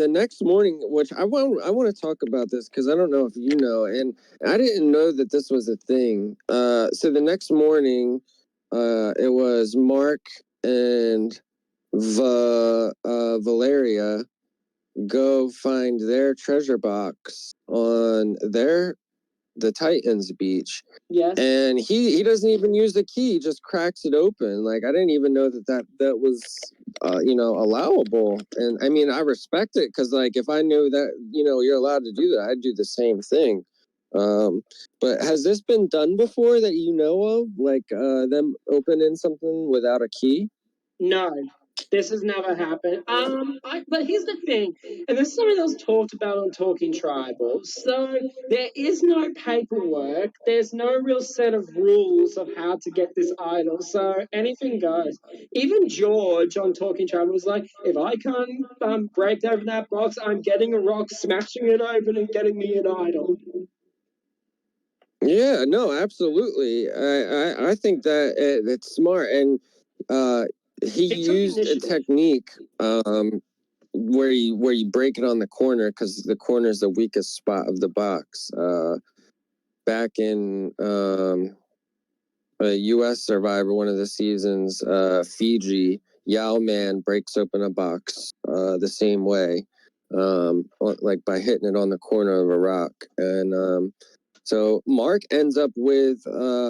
next morning, which I want to talk about this because I don't know if you know, and I didn't know that this was a thing. So the next morning, it was Mark and Valeria go find their treasure box on the Titans beach. Yes. And he doesn't even use the key, he just cracks it open. Like, I didn't even know that was allowable. And I mean, I respect it because, like, if I knew that, you're allowed to do that, I'd do the same thing. But has this been done before that you know of? Like, them opening something without a key? No. This has never happened. But here's the thing, and this is something that was talked about on Talking Tribal. So there is no paperwork. There's no real set of rules of how to get this idol. So anything goes. Even George on Talking Tribal was like, if I can't break open that box, I'm getting a rock, smashing it open, and getting me an idol. Yeah, no, absolutely. I think that it's smart, and he used a technique where you break it on the corner because the corner is the weakest spot of the box. Back in a U.S. Survivor, one of the seasons, Fiji, Yao Man breaks open a box the same way, like by hitting it on the corner of a rock. And so Mark ends up with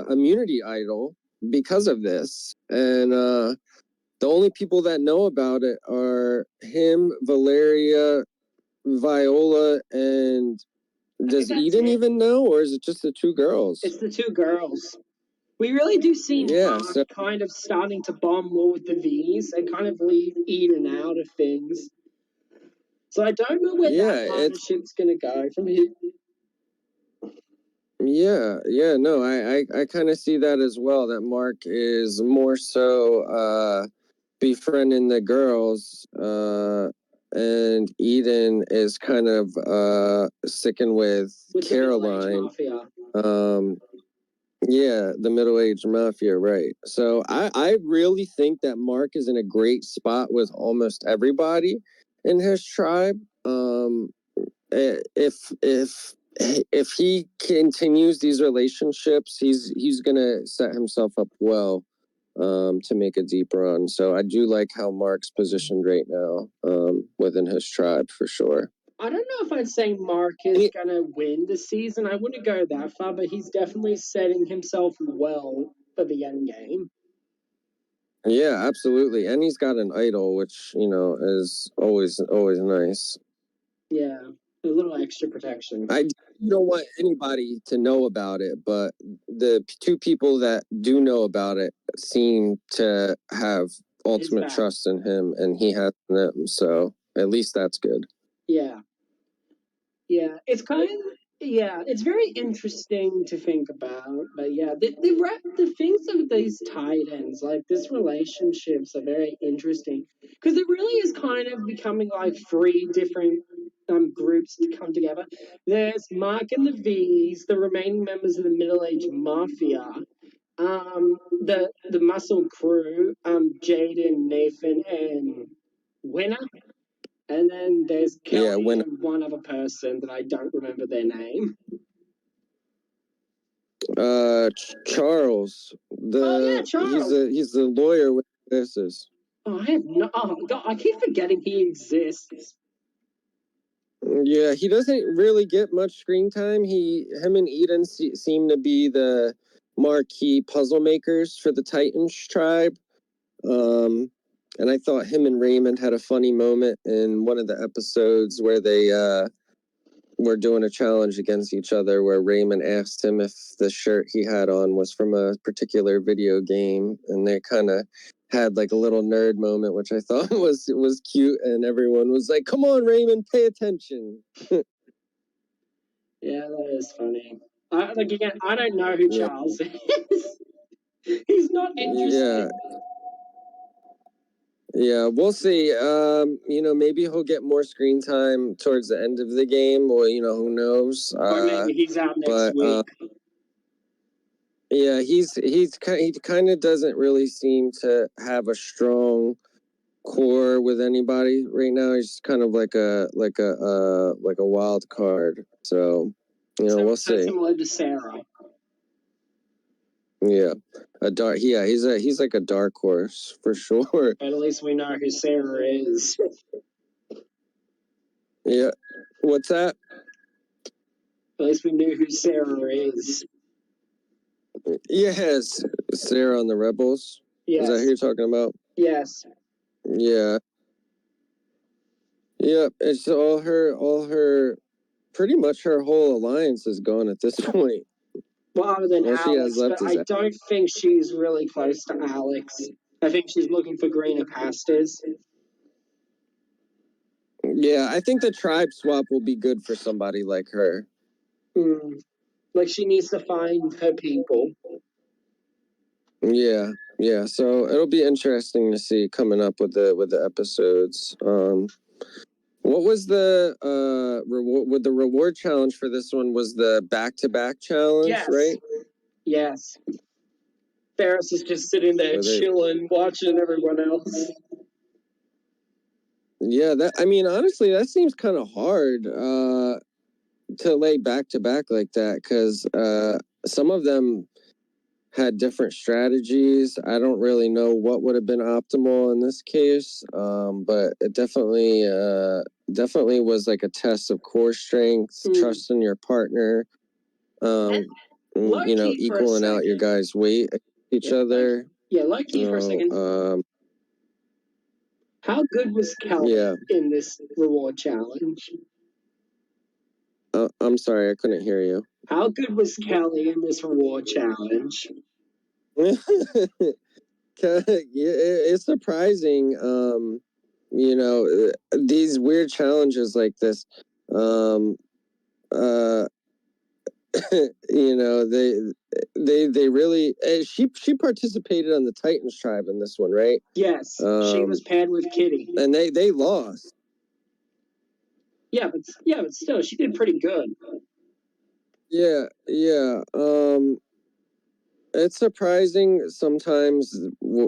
immunity idol because of this. And the only people that know about it are him, Valeria, Viola, and does Eden even know, or is it just the two girls? It's the two girls. We really do see Mark kind of starting to bond more with the V's and kind of leave Eden out of things. So I don't know where that partnership's going to go from here. Yeah, no, I kind of see that as well, that Mark is more so befriending the girls, and Eden is kind of sticking with Caroline. Yeah, the middle-aged mafia, right. So I really think that Mark is in a great spot with almost everybody in his tribe. If he continues these relationships, he's gonna set himself up well to make a deep run. So I do like how Mark's positioned right now within his tribe for sure. I don't know if I'd say Mark is going to win this season. I wouldn't go that far, but he's definitely setting himself well for the end game. Yeah, absolutely. And he's got an idol, which, is always nice. Yeah, a little extra protection. I don't want anybody to know about it, but the two people that do know about it seem to have ultimate trust in him, and he has them, so at least that's good. Yeah. Yeah, it's it's very interesting to think about. But yeah, the things of these tight ends, like this relationships, are very interesting because it really is kind of becoming like three different groups to come together. There's Mark and the V's, the remaining members of the Middle Age Mafia, the Muscle Crew, Jaden, Nathan, and Winner. And then there's Kelly when and one other person that I don't remember their name. Charles, Charles. he's the lawyer with this is. Oh, I have no. Oh God, I keep forgetting he exists. Yeah, he doesn't really get much screen time. Him and Eden seem to be the marquee puzzle makers for the Titans tribe. And I thought him and Raymond had a funny moment in one of the episodes where they were doing a challenge against each other, where Raymond asked him if the shirt he had on was from a particular video game, and they kind of had like a little nerd moment, which I thought was cute, and everyone was like, "Come on, Raymond, pay attention." Yeah, that is funny. Again, I don't know who Charles is. He's not interesting. Yeah, we'll see. Maybe he'll get more screen time towards the end of the game, or who knows? Or maybe he's out next week. Yeah, he kind of doesn't really seem to have a strong core with anybody right now. He's kind of like a wild card. So we'll see. Similar to Sarah. Yeah, he's like a dark horse for sure. But at least we know who Sarah is. Yeah, what's that? At least we knew who Sarah is. Yes, Sarah on the Rebels. Yes. Is that who you're talking about? Yes. Yeah. Yep. It's all her. Pretty much her whole alliance is gone at this point. Well, other than all Alex, she has left but is I don't think she's really close to Alex. I think she's looking for greener pastures. Yeah, I think the tribe swap will be good for somebody like her. Like she needs to find her people. Yeah. So it'll be interesting to see coming up with the episodes. What was the reward with the reward challenge for this one? Was the back-to-back challenge, right? Yes. Ferris is just sitting there chilling, watching everyone else. Yeah, honestly, that seems kind of hard to lay back to back like that, because some of them had different strategies. I don't really know what would have been optimal in this case, but it definitely was like a test of core strength, trust in your partner, equaling out your guys' weight each other. Low key for a second. How good was Kelly in this reward challenge? I'm sorry, I couldn't hear you. How good was Kelly in this reward challenge? It's surprising. These weird challenges like this. They really. She participated on the Titans tribe in this one, right? Yes, she was paired with Kitty, and they lost. Yeah, but still, she did pretty good. Yeah. It's surprising sometimes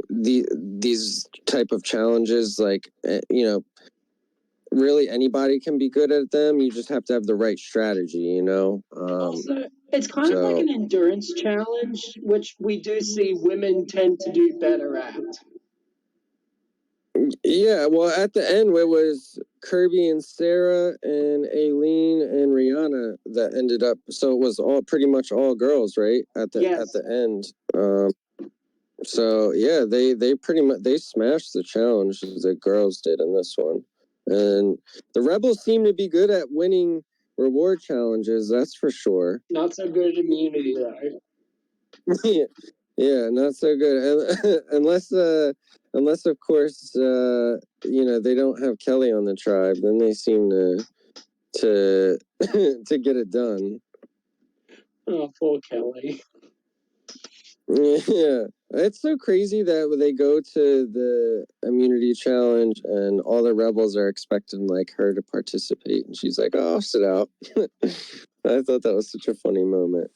these type of challenges, like really anybody can be good at them. You just have to have the right strategy, Also, it's kind of like an endurance challenge, which we do see women tend to do better at. Yeah, well, at the end, it was Kirby and Sarah and Aileen and Rihanna that ended up. So it was pretty much all girls, right? At the end. So yeah, they pretty much smashed the challenge the girls did in this one, and the Rebels seem to be good at winning reward challenges. That's for sure. Not so good at immunity though. Yeah, not so good. Unless of course they don't have Kelly on the tribe, then they seem to to to get it done. Oh, poor Kelly. Yeah, it's so crazy that they go to the immunity challenge and all the rebels are expecting like her to participate, and she's like, "Oh, I'll sit out." I thought that was such a funny moment.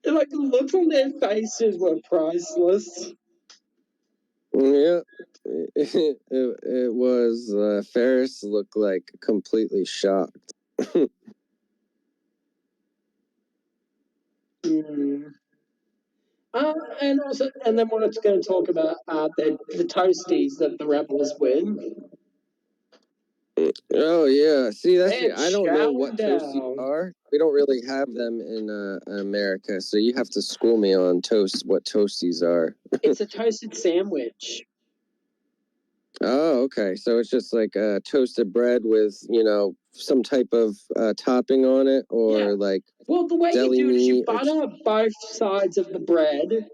Like the looks on their faces were priceless. Yeah, it was. Ferris looked like completely shocked. Mm. And also, and then we're going to talk about the toasties that the rebels win. Oh yeah, see They're I don't know chowing what toasties down. are. We don't really have them in America, so you have to school me on what toasties are. It's a toasted sandwich. Oh, okay. So it's just like toasted bread with, some type of topping on it, or Yeah. like Well, the way you deli do it is you meat. butter both sides of the bread.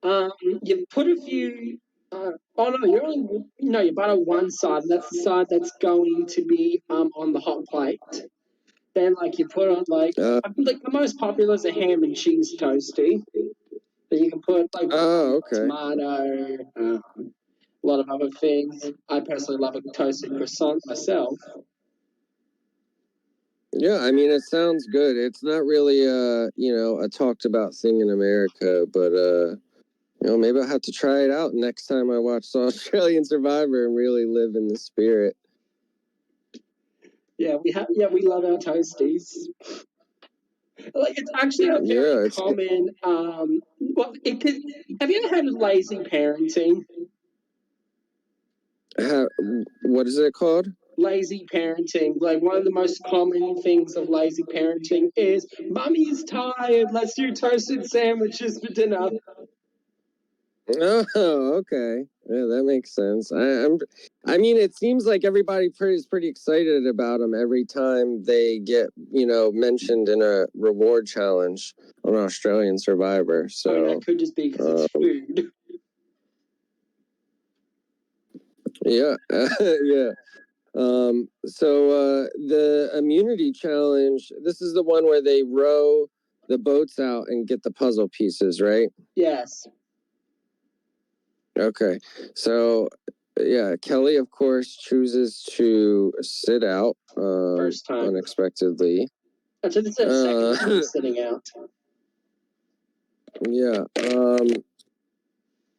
You put a few. Oh no, you butter one side. That's the side that's going to be on the hot plate. Then like you put on like the most popular is a ham and cheese toasty. But you can put like okay. tomato, a lot of other things. I personally love a toasted croissant myself. Yeah, I mean, it sounds good. It's not really a talked about thing in America, but maybe I'll have to try it out next time I watch the Australian Survivor and really live in the spirit. Yeah, we love our toasties. Like it's actually a very common. Well, it could. Have you ever had lazy parenting? What is it called? Lazy parenting. Like one of the most common things of lazy parenting is, "Mummy's tired. Let's do toasted sandwiches for dinner." Oh, okay. Yeah, that makes sense. I mean, it seems like everybody is pretty excited about them every time they get, mentioned in a reward challenge on Australian Survivor. So I mean, that could just be because it's food. Yeah, yeah. So the immunity challenge. This is the one where they row the boats out and get the puzzle pieces, right? Yes. Okay. So yeah, Kelly of course chooses to sit out First time. unexpectedly. So this is her second time sitting out. Yeah.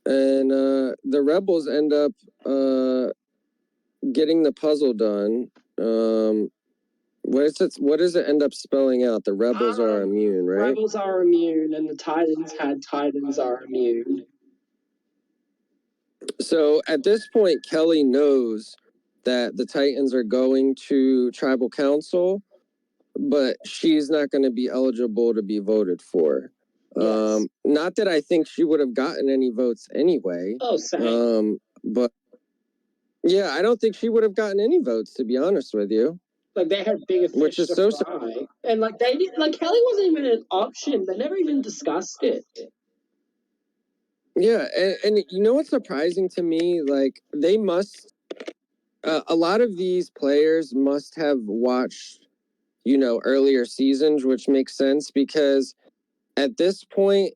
And the rebels end up getting the puzzle done. What does it end up spelling out? The rebels are immune, right? Rebels are immune, and the Titans are immune. So at this point, Kelly knows that the Titans are going to tribal council, but she's not going to be eligible to be voted for. Yes. Not that I think she would have gotten any votes anyway. Oh, same. But yeah, I don't think she would have gotten any votes, to be honest with you. Like they had bigger fish which is to so fry, and like they did. Like Kelly wasn't even an option. They never even discussed it. Yeah, and you know what's surprising to me? Like they must, a lot of these players must have watched, earlier seasons, which makes sense because at this point,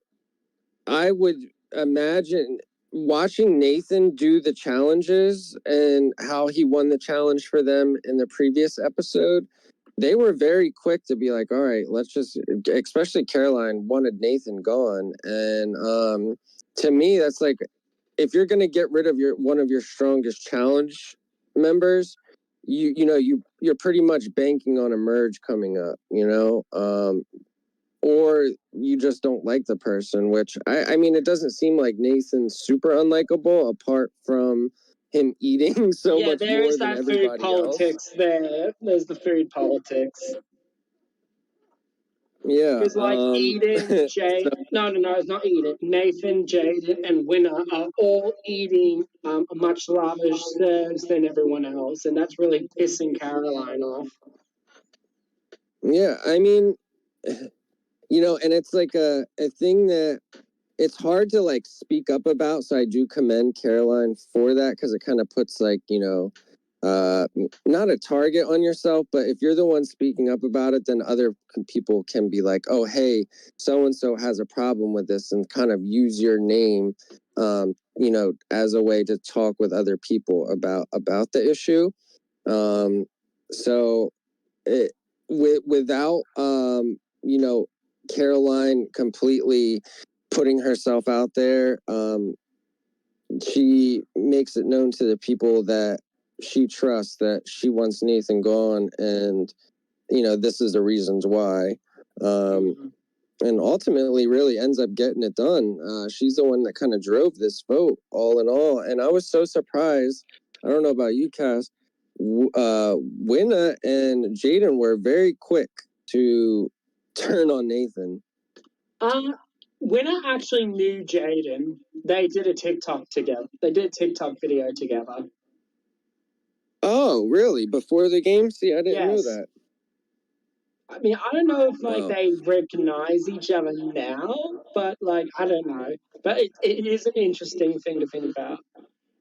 I would imagine watching Nathan do the challenges and how he won the challenge for them in the previous episode. They were very quick to be like, all right, let's just, especially Caroline wanted Nathan gone. And to me, that's like, if you're going to get rid of one of your strongest challenge members, you're pretty much banking on a merge coming up, or you just don't like the person, which I mean, it doesn't seem like Nathan's super unlikable apart from him eating so much there more is than that everybody food politics else. There's the food politics. Yeah. Because like Eden, Jade, no, it's not Eden. Nathan, Jade, and Winner are all eating a much larger serves than everyone else, and that's really pissing Caroline off. Yeah, I mean, and it's like a thing that it's hard to like speak up about. So I do commend Caroline for that because it kind of puts like, not a target on yourself, but if you're the one speaking up about it, then other people can be like, oh, hey, so-and-so has a problem with this, and kind of use your name, as a way to talk with other people about the issue. So without, Caroline completely putting herself out there, she makes it known to the people that she trusts that she wants Nathan gone, and this is the reasons why. And ultimately really ends up getting it done. She's the one that kind of drove this vote all in all, and I was so surprised. I don't know about you, Cass. Winna and Jaden were very quick to turn on Nathan. Winner actually knew Jaden. They did a TikTok together. They did a TikTok video together. Oh, really? Before the game? See, I didn't know that. I mean, I don't know if they recognize each other now, but I don't know. But it is an interesting thing to think about.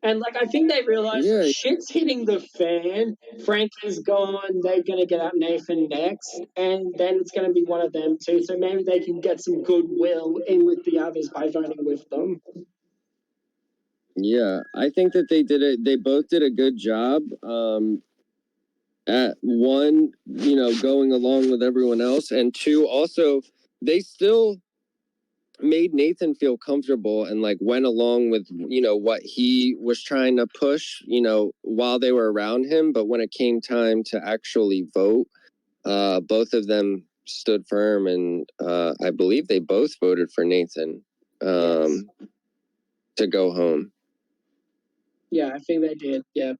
And I think they realize shit's hitting the fan. Frankie's gone. They're gonna get out Nathan next, and then it's gonna be one of them too. So maybe they can get some goodwill in with the others by voting with them. Yeah, I think that they both did a good job. At one, going along with everyone else, and two, also they still made Nathan feel comfortable and went along with what he was trying to push while they were around him. But when it came time to actually vote, both of them stood firm, and I believe they both voted for Nathan to go home. Yeah, I think they did. Yeah.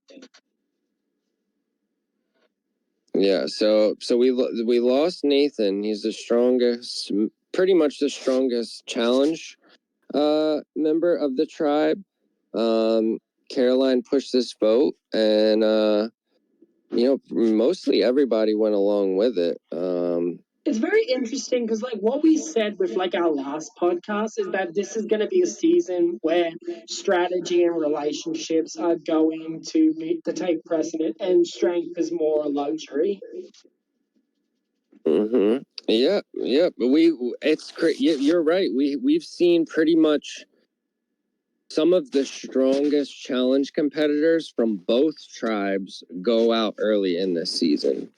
Yeah, so we lost Nathan. He's the strongest, pretty much the strongest challenge member of the tribe. Caroline pushed this vote, and mostly everybody went along with it. It's very interesting because what we said with our last podcast is that this is going to be a season where strategy and relationships are going to take precedent, and strength is more a luxury. Mm-hmm. Yeah. It's great. You're right. We've seen pretty much some of the strongest challenge competitors from both tribes go out early in this season.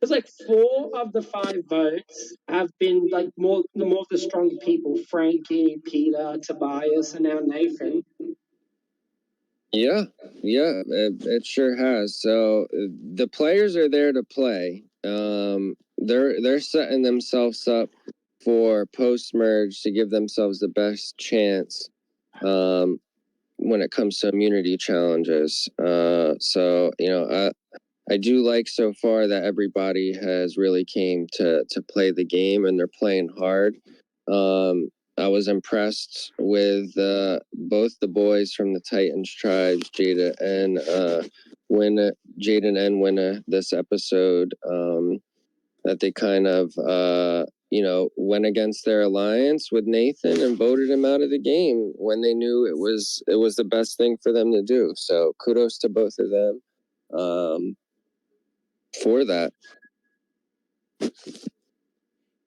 It's 4 of the 5 votes have been more of the stronger people: Frankie, Peter, Tobias, and now Nathan. Yeah, it sure has. So the players are there to play. They're setting themselves up for post merge to give themselves the best chance when it comes to immunity challenges. So I do like so far that everybody has really came to play the game, and they're playing hard. I was impressed with both the boys from the Titans tribes, Jaden and Winna, this episode. That they kind of went against their alliance with Nathan and voted him out of the game when they knew it was the best thing for them to do. So kudos to both of them for that.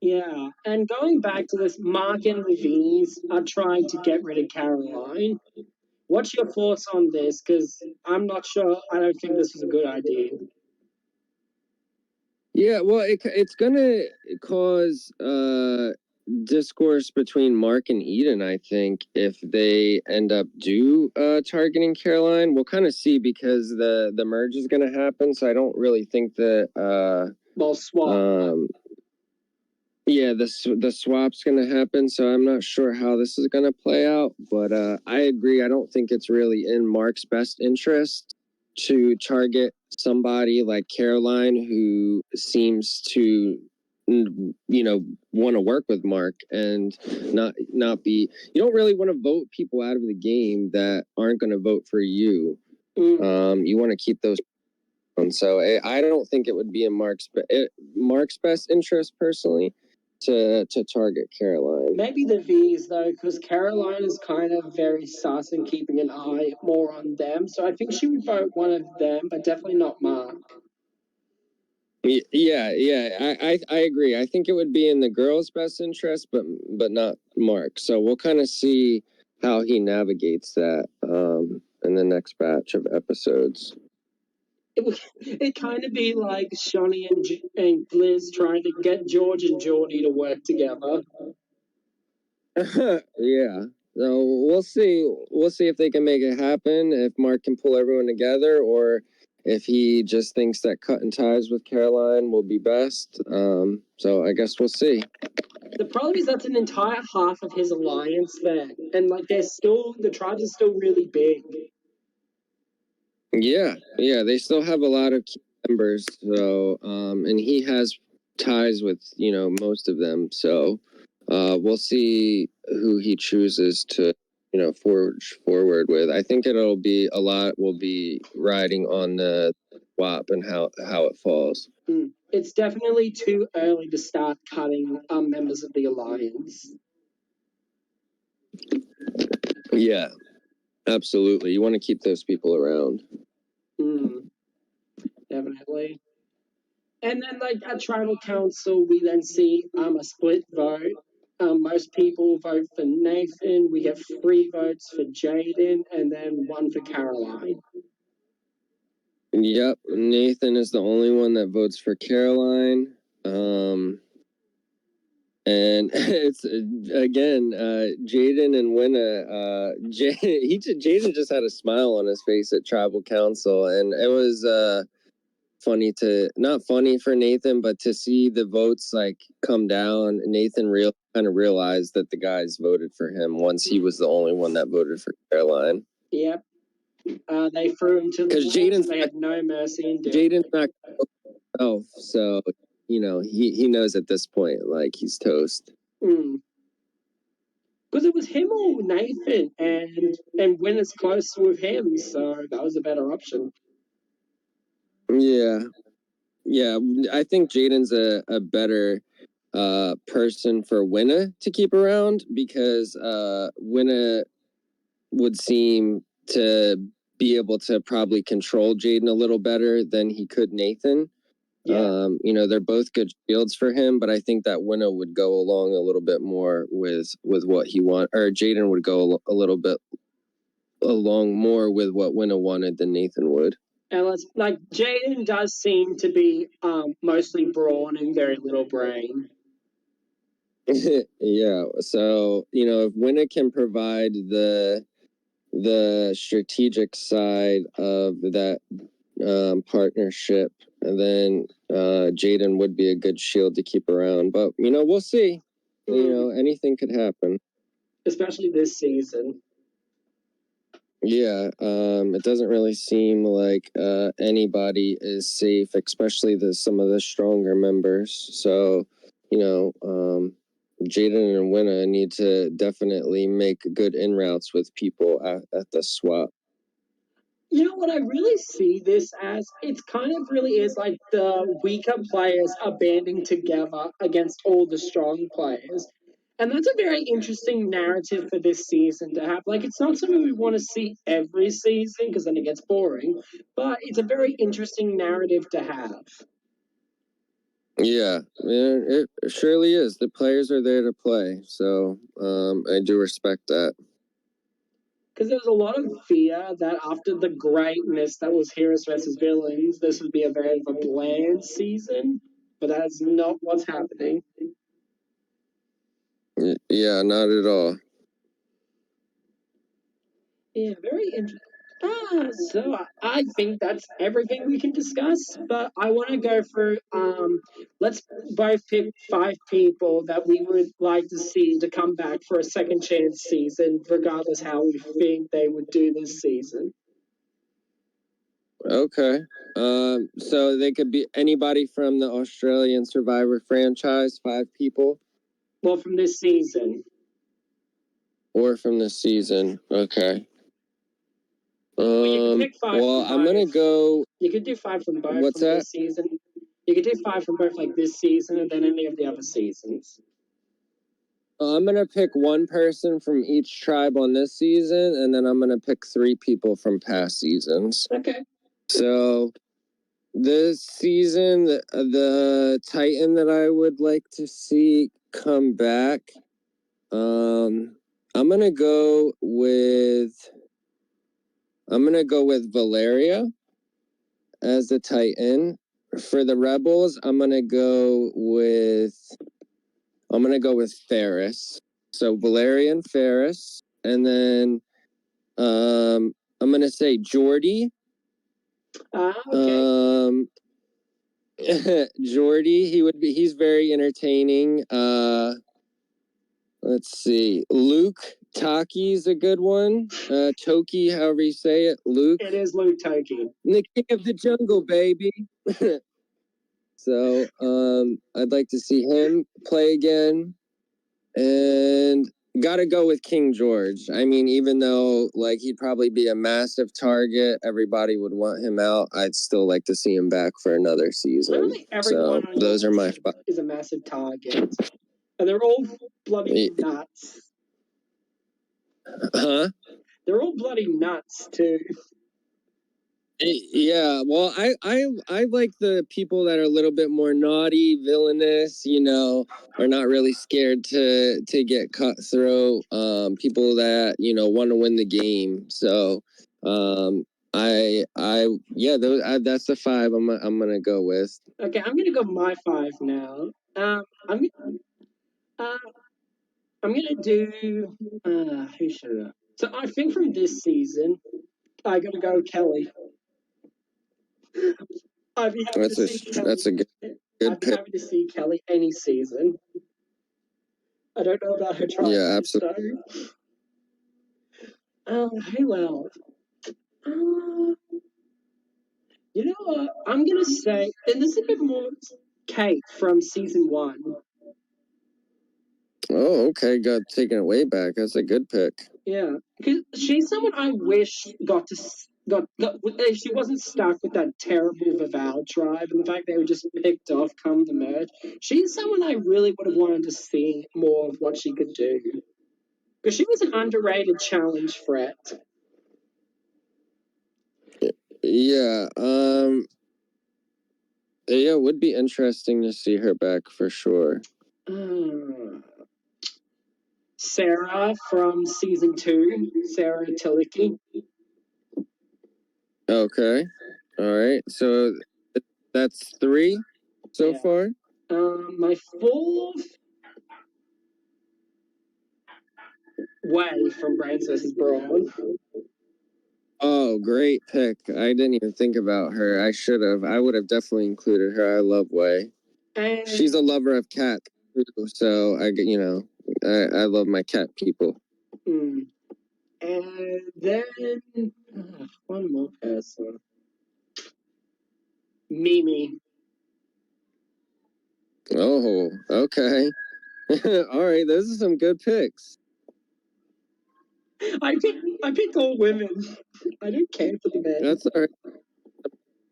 Yeah, and going back to this, Mark and Levies are trying to get rid of Caroline. What's your thoughts on this? Because I'm not sure. I don't think this is a good idea. Yeah, well, it's gonna cause discourse between Mark and Eden, I think, if they end up targeting Caroline. We'll kind of see, because the merge is gonna happen, so I don't really think that swap. Yeah, the swap's gonna happen, so I'm not sure how this is gonna play out. But I agree. I don't think it's really in Mark's best interest to target somebody like Caroline, who seems to want to work with Mark and not be. You don't really want to vote people out of the game that aren't going to vote for you. You want to keep those. And so I don't think it would be in Mark's best interest personally. to target Caroline. Maybe the V's though, because Caroline is kind of very sus and keeping an eye more on them. So I think she would vote one of them, but definitely not Mark. Yeah, I agree. I think it would be in the girls' best interest, but not Mark. So we'll kind of see how he navigates that in the next batch of episodes. It kind of be like Shawnee and Liz trying to get George and Geordie to work together. Yeah. So we'll see. We'll see if they can make it happen. If Mark can pull everyone together, or if he just thinks that cutting ties with Caroline will be best. So I guess we'll see. The problem is that's an entire half of his alliance there, and like the tribes are still really big. Yeah, they still have a lot of key members. So and he has ties with most of them. So we'll see who he chooses to forge forward with. I think it'll be a lot will be riding on the swap and how it falls. It's definitely too early to start cutting members of the alliance. Yeah, absolutely. You want to keep those people around. Definitely. And then, like at tribal council, we then see a split vote. Most people vote for Nathan. We get 3 votes for Jaden, and then 1 for Caroline. Yep, Nathan is the only one that votes for Caroline. And it's again, Jaden and Winna. Jaden just had a smile on his face at tribal council, and it was not funny for Nathan, but to see the votes like come down. Nathan kind of realized that the guys voted for him once he was the only one that voted for Caroline. Yep. They threw him to the wolves, and they had no mercy in doing Jaden's not. Oh, so he knows at this point like he's toast. Because it was him or Nathan, and Winner's close with him, so that was a better option. Yeah, I think Jaden's a better person for Winna to keep around, because Winna would seem to be able to probably control Jaden a little better than he could Nathan. Yeah. They're both good shields for him, but I think that Winna would go along a little bit more with what he want, or Jaden would go a little bit along more with what Winna wanted than Nathan would. And like Jaden does seem to be mostly brawn and very little brain. Yeah, so if Winna can provide the strategic side of that partnership, and then Jaden would be a good shield to keep around. But we'll see. Anything could happen, especially this season. Yeah, it doesn't really seem like anybody is safe, especially some of the stronger members. So Jaden and Winna need to definitely make good in routes with people at the swap. What I really see this as, it's kind of really is like the weaker players are banding together against all the strong players. And that's a very interesting narrative for this season to have. Like, it's not something we want to see every season because then it gets boring, but it's a very interesting narrative to have. Yeah, it surely is. The players are there to play, so I do respect that. Because there's a lot of fear that after the greatness that was Heroes versus Villains, this would be a very bland season, but that's not what's happening. Yeah, not at all. Yeah, very interesting. So I think that's everything we can discuss, but I want to go through, let's both pick 5 people that we would like to see to come back for a second chance season, regardless how we think they would do this season. Okay. So they could be anybody from the Australian Survivor franchise, 5 people? Well, from this season. Or from this season. Okay. Well, you can pick 5 well, I'm going to go... You could do 5 from both What's from that? this season. You could do 5 from both, like, this season and then any of the other seasons. I'm gonna pick one person from each tribe on this season, and then I'm gonna pick 3 people from past seasons. Okay. So this season, the Titan that I would like to see come back, I'm gonna go with Valeria as the Titan. For the Rebels, I'm gonna go with Ferris. So Valerian Ferris, and then I'm gonna say Jordy. Okay. Jordy, he's very entertaining. Let's see. Luke Taki's a good one. Toki, however you say it. Luke. It is Luke Toki. The king of the jungle, baby. So I'd like to see him play again. And gotta go with King George. I mean, even though like he'd probably be a massive target, everybody would want him out. I'd still like to see him back for another season. Literally everyone so those are my five. Is a massive target, and they're all bloody nuts. Huh? They're all bloody nuts too. Yeah, well, I like the people that are a little bit more naughty, villainous, are not really scared to get cutthroat. People that want to win the game. So, that's the 5 I'm gonna go with. Okay, I'm gonna go my 5 now. I'm gonna do who should I? So I think from this season, I gotta go Kelly. I'd be happy to see Kelly. That's a good I'd be pick. happy to see Kelly any season. I don't know about her trial. Yeah, absolutely. Who else? You know what? I'm gonna say, and this is a bit more Kate from season 1. Oh, okay. Got taken it way back. That's a good pick. Yeah, because she's someone I wish got if she wasn't stuck with that terrible Vival tribe and the fact they were just picked off come the merge. She's someone I really would have wanted to see more of what she could do. Because she was an underrated challenge threat. Yeah, yeah, it would be interesting to see her back for sure. Sarah from season 2, Sarah Tillicki. Okay. All right. So that's 3 so far. My 4th, Way from Brands vs. Brawn. Oh, great pick. I didn't even think about her. I should have. I would have definitely included her. I love Way. And she's a lover of cat too, so I love my cat people. And then one more person. Mimi. Oh, okay. All right, those are some good picks. I picked all women. I don't care for the men. That's all right.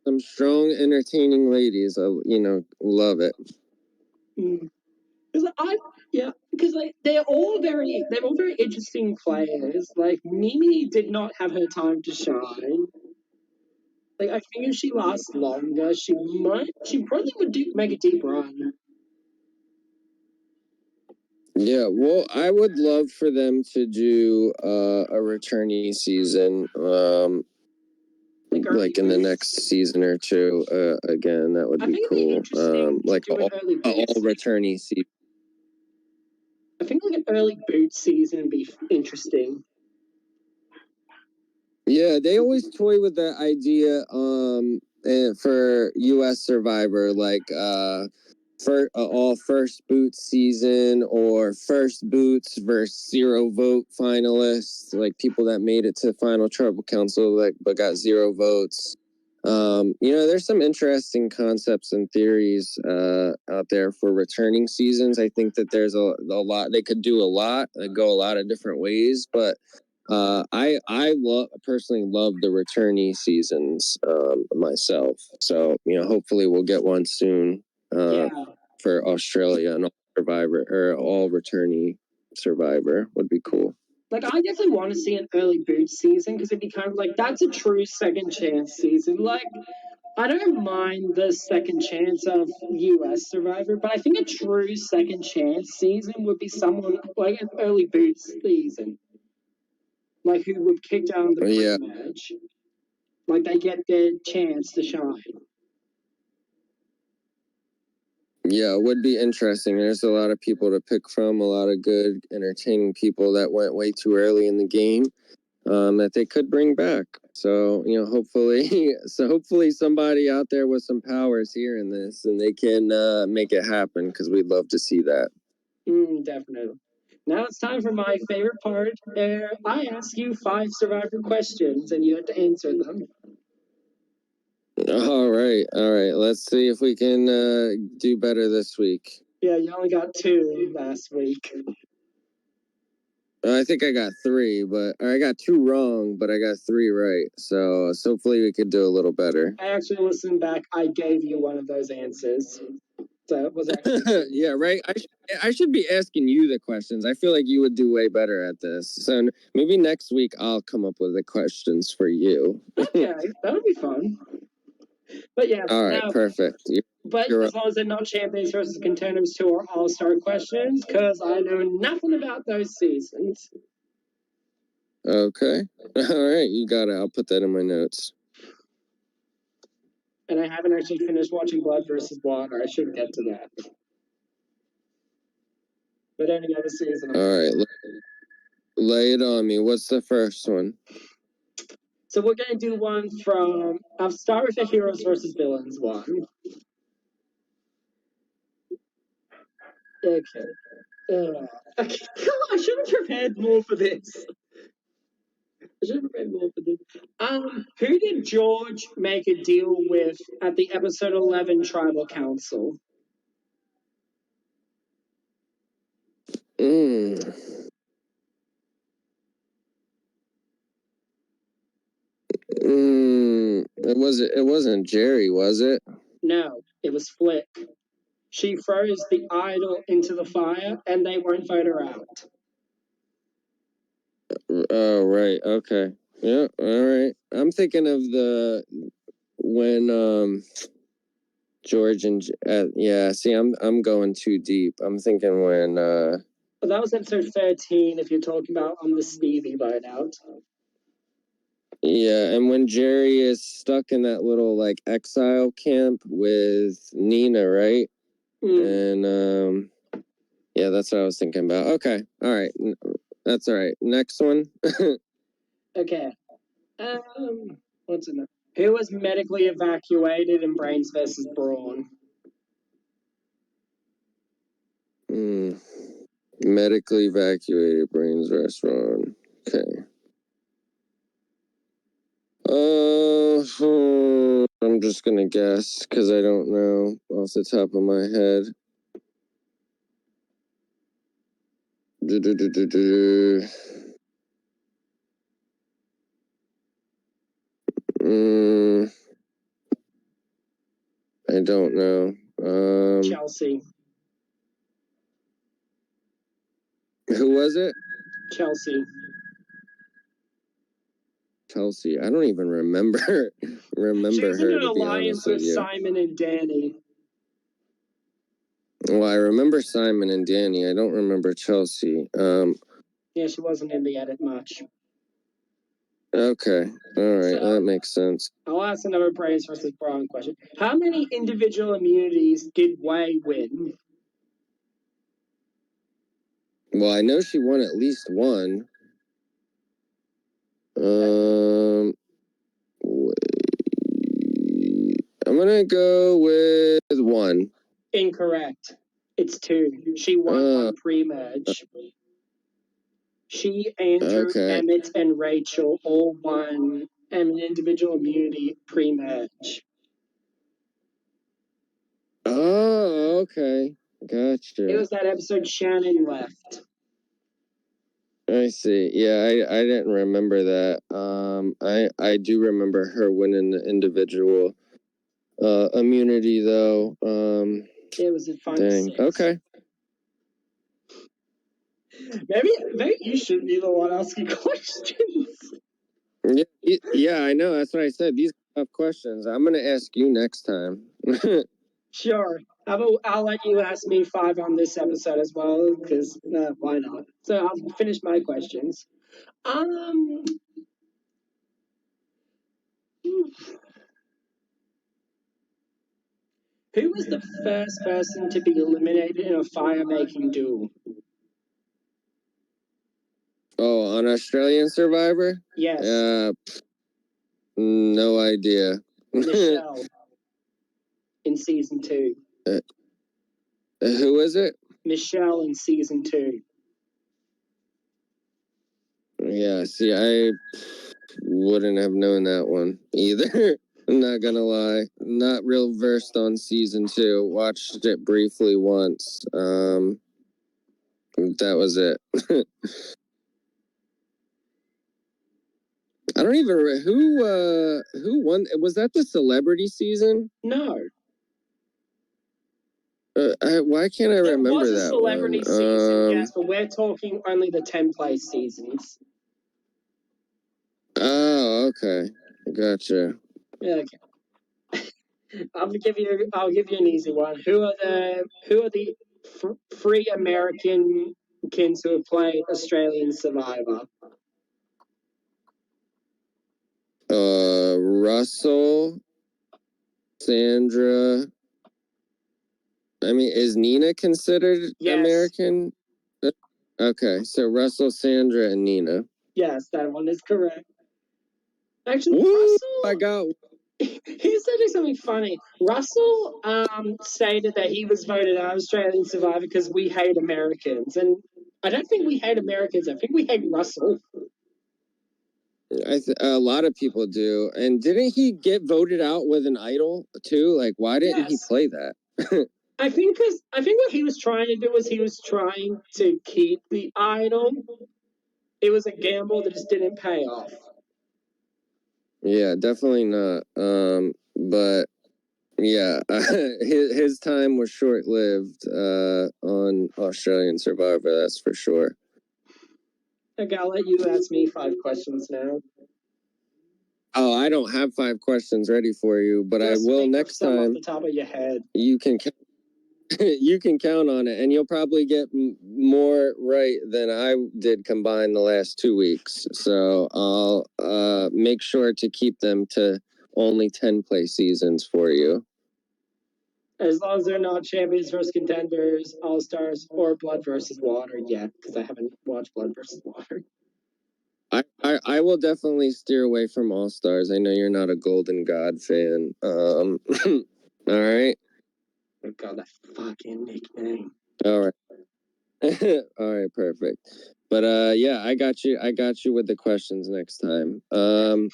Some strong, entertaining ladies. I love it. Because they're all very interesting players. Like Mimi did not have her time to shine. Like I think if she lasts longer, she probably would make a deep run. Yeah, well, I would love for them to do a returnee season, like in the next season or 2. Again, that would be cool. Like all returnee season. I think like an early boot season would be interesting. Yeah, they always toy with that idea for US Survivor, like for all first boots season or first boots versus 0 vote finalists, like people that made it to final tribal council but got 0 votes. There's some interesting concepts and theories out there for returning seasons. I think that there's a lot they could do, go a lot of different ways, but I personally love the returnee seasons myself. So hopefully we'll get one soon for Australia and all Survivor or all returnee. Survivor would be cool. Like, I definitely want to see an early boot season because it'd be kind of like that's a true second chance season. Like, I don't mind the second chance of US Survivor, but I think a true second chance season would be someone like an early boot season, like who would kick down the pre-match. Like, they get their chance to shine. Yeah, it would be interesting. There's a lot of people to pick from, a lot of good, entertaining people that went way too early in the game that they could bring back. So, hopefully somebody out there with some powers hearing this and they can make it happen because we'd love to see that. Definitely. Now it's time for my favorite part. I ask you 5 Survivor questions and you have to answer them. All right. Let's see if we can do better this week. Yeah, you only got 2 last week. I think I got 3, but I got 2 wrong, but I got 3 right. So hopefully we could do a little better. I actually listened back. I gave you one of those answers. So it was actually yeah, right. I should be asking you the questions. I feel like you would do way better at this. So maybe next week I'll come up with the questions for you. Okay, that would be fun. But yeah. All right, perfect. But as long as they're not champions versus contenders 2 or all-star questions, because I know nothing about those seasons. Okay. All right, you got it. I'll put that in my notes. And I haven't actually finished watching Blood versus Water. I should get to that. But any other season. All right. Lay it on me. What's the first one? So we're going to do one from... I'll start with the Heroes versus Villains one. Okay. Okay. I should have prepared more for this. Who did George make a deal with at the episode 11 Tribal Council? It wasn't Jerry, was it? No, it was Flick. She throws the idol into the fire and they won't vote her out. Oh, right. Okay. Yeah. All right. I'm thinking of when George and yeah. See, I'm going too deep. I'm thinking when Well, that was episode 13. If you're talking about on the Stevie vote out. Yeah, and when Jerry is stuck in that little like exile camp with Nina, right? And yeah, that's what I was thinking about. Okay. All right. That's all right. Next one. Okay. What's it? Who was medically evacuated in Brains versus Brawn? Medically evacuated Brains versus Brawn. Okay. I'm just gonna guess because I don't know off the top of my head. I don't know. Chelsea. Who was it? Chelsea. I don't even remember She was her, in an to be alliance honest with with you. Simon and Danny. Well, I remember Simon and Danny. I don't remember Chelsea. Yeah, she wasn't in the edit much. Okay. All right. That makes sense. I'll ask another Brains versus Brawn question. How many individual immunities did Wei win? Well, I know she won at least one. I'm gonna go with 1. Incorrect. It's 2. She won one pre-merge. She, Andrew, Emmett, and Rachel all won an individual immunity pre-merge. Oh, okay. Gotcha. It was that episode Shannon left. I see. Yeah, I didn't remember that. I do remember her winning the individual immunity though. It was a fun dang. Okay. Maybe you should be the one asking questions. Yeah, I know. That's what I said. These are tough questions. I'm gonna ask you next time. Sure. I'll let you ask me 5 on this episode as well, because why not? So I'll finish my questions. Um, who was the first person to be eliminated in a fire-making duel? Oh, on Australian Survivor? Yes, No idea. Michelle in season 2. Who is it? Michelle in season 2. Yeah, see, I wouldn't have known that one either. I'm not gonna lie. Not real versed on season 2. Watched it briefly once. That was it. I don't even who won. Was that the celebrity season? No. Why can't I remember There was a that celebrity one? season, yes, but we're talking only the 10 place seasons. Oh, okay. Gotcha. Okay. I'll give you an easy one. Who are the free Americans who have played Australian Survivor? Russell, Sandra. I mean, is Nina considered Yes. American? Okay, so Russell, Sandra, and Nina. Yes, that one is correct. Actually, Woo! Russell, I got. he said something funny. Russell stated that he was voted out of Australian Survivor because we hate Americans, and I don't think we hate Americans. I think we hate Russell. A lot of people do. And didn't he get voted out with an idol too? Like, why didn't he play that? I think what he was trying to do was he was trying to keep the idol. It was a gamble that just didn't pay off. Yeah, definitely not. But yeah, his time was short lived on Australian Survivor. That's for sure. Okay, I'll let you ask me 5 questions now. Oh, I don't have 5 questions ready for you, but Just I will think of next some time. off the top of your head. You can you can count on it, and you'll probably get more right than I did combined the last 2 weeks. So I'll make sure to keep them to only 10 play seasons for you. As long as they're not champions versus contenders, all stars, or blood versus water yet, because I haven't watched blood versus water. I will definitely steer away from All Stars. I know you're not a Golden God fan. All right. Oh god, that fucking nickname. All right. All right, perfect. But yeah, I got you with the questions next time.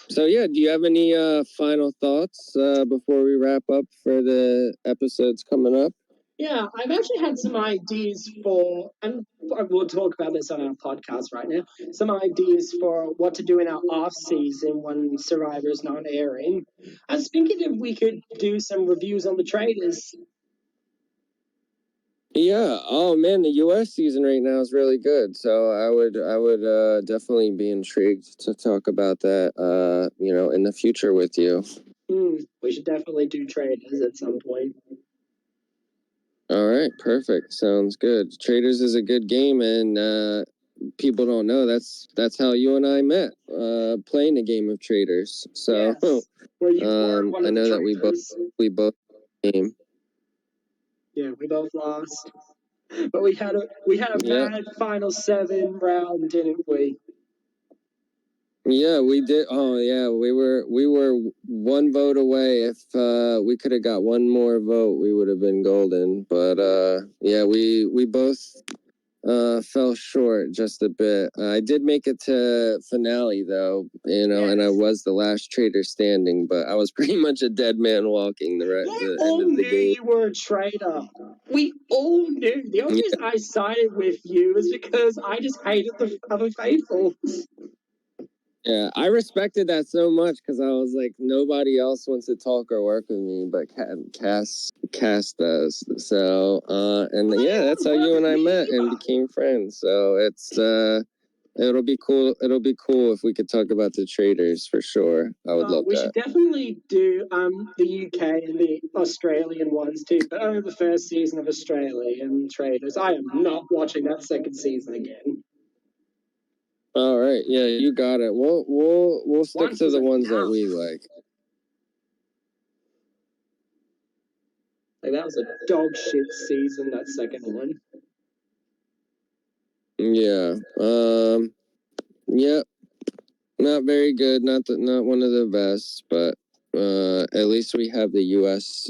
So yeah, do you have any final thoughts before we wrap up for the episodes coming up? Yeah, I've actually had some ideas for, and we'll talk about this on our podcast right now, some ideas for what to do in our off season when Survivor's not airing. I was thinking if we could do some reviews on the traders. Yeah. Oh man, the U.S. season right now is really good. So I would definitely be intrigued to talk about that. In the future with you. We should definitely do traders at some point. All right, perfect. Sounds good. Traders is a good game, and people don't know that's how you and I met, playing the game of Traders. So yes, where you were one of I know the that traders. we both game. Yeah, we both lost, but we had a mad final 7 round, didn't we? Yeah, we did. Oh yeah, we were one vote away. If we could have got one more vote, we would have been golden. But yeah, we both fell short just a bit. I did make it to finale though, and I was the last trader standing, but I was pretty much a dead man walking the all end of the knew game. you were a traitor. We all knew. The only reason I sided with you is because I just hated the other faithful. Yeah, I respected that so much because I was like, nobody else wants to talk or work with me, but Cass does. So, and yeah, that's how you and I met and became friends. So it'll be cool. It'll be cool if we could talk about the traders for sure. I would love We that. should definitely do the UK and the Australian ones too, but only the first season of Australian Traders. I am not watching that second season again. All right, yeah, you got it. We'll stick Once to was the ones that enough. we like. Like that was a dog shit season. That second one. Yeah. Yep. Not very good. Not one of the best, but at least we have the U.S.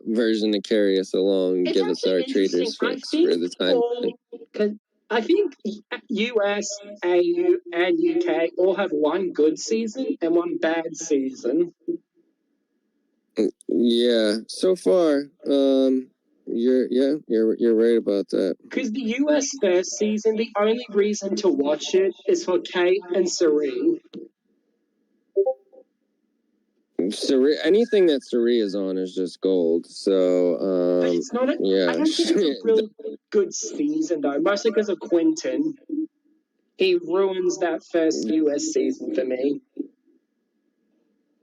version to carry us along, It's give us our traders fix for the time. I think US, AU, and UK all have one good season and one bad season. Yeah, so far, you're right about that. Because the US first season, the only reason to watch it is for Kate and Serene. Anything that Suri is on is just gold. So, But it's not. yeah. I don't think it's a real good season though, mostly because of Quentin. He ruins that first US season for me.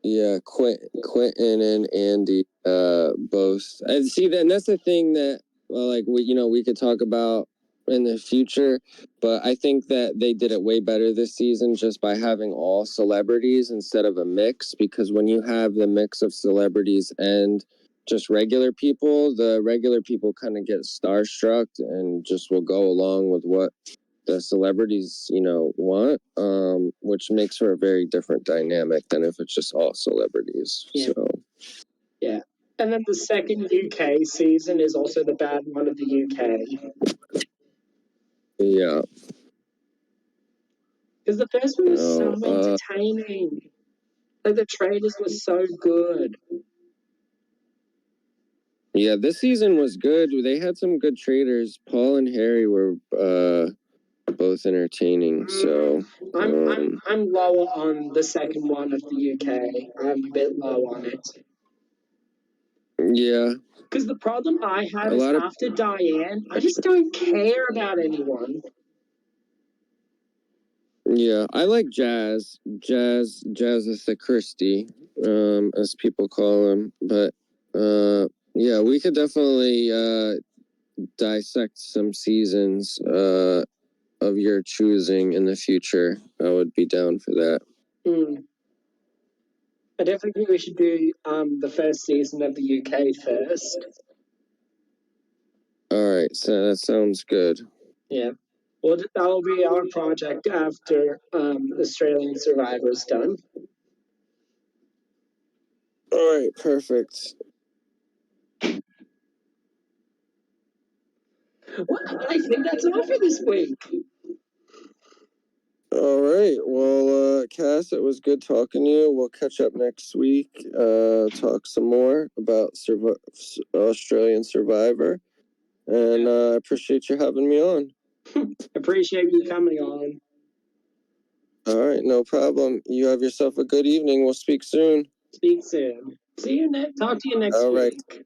Yeah, Quentin and Andy, both. And see, then that's the thing that, well, like we could talk about in the future, but I think that they did it way better this season just by having all celebrities instead of a mix. Because when you have the mix of celebrities and just regular people, the regular people kind of get starstruck and just will go along with what the celebrities, want, which makes for a very different dynamic than if it's just all celebrities. Yeah. So yeah. And then the second UK season is also the bad one of the UK. Yeah. Because the first one was so entertaining. Like the trailers were so good. Yeah, this season was good. They had some good traders. Paul and Harry were both entertaining. So I'm lower on the second one of the UK. I'm a bit low on it. Yeah. Because the problem I have is after Diane, I just don't care about anyone. Yeah, I like Jazz. Jazz is the Christie, as people call him. But yeah, we could definitely dissect some seasons of your choosing in the future. I would be down for that. I definitely think we should do the first season of the UK first. All right, so that sounds good. Yeah. Well, that'll be our project after Australian Survivor's done. All right, perfect. Well, I think that's all for this week. All right. Well, Cass, it was good talking to you. We'll catch up next week. Talk some more about Australian Survivor. And I appreciate you having me on. Appreciate you coming on. All right, no problem. You have yourself a good evening. We'll speak soon. Speak soon. See you next. Talk to you next week.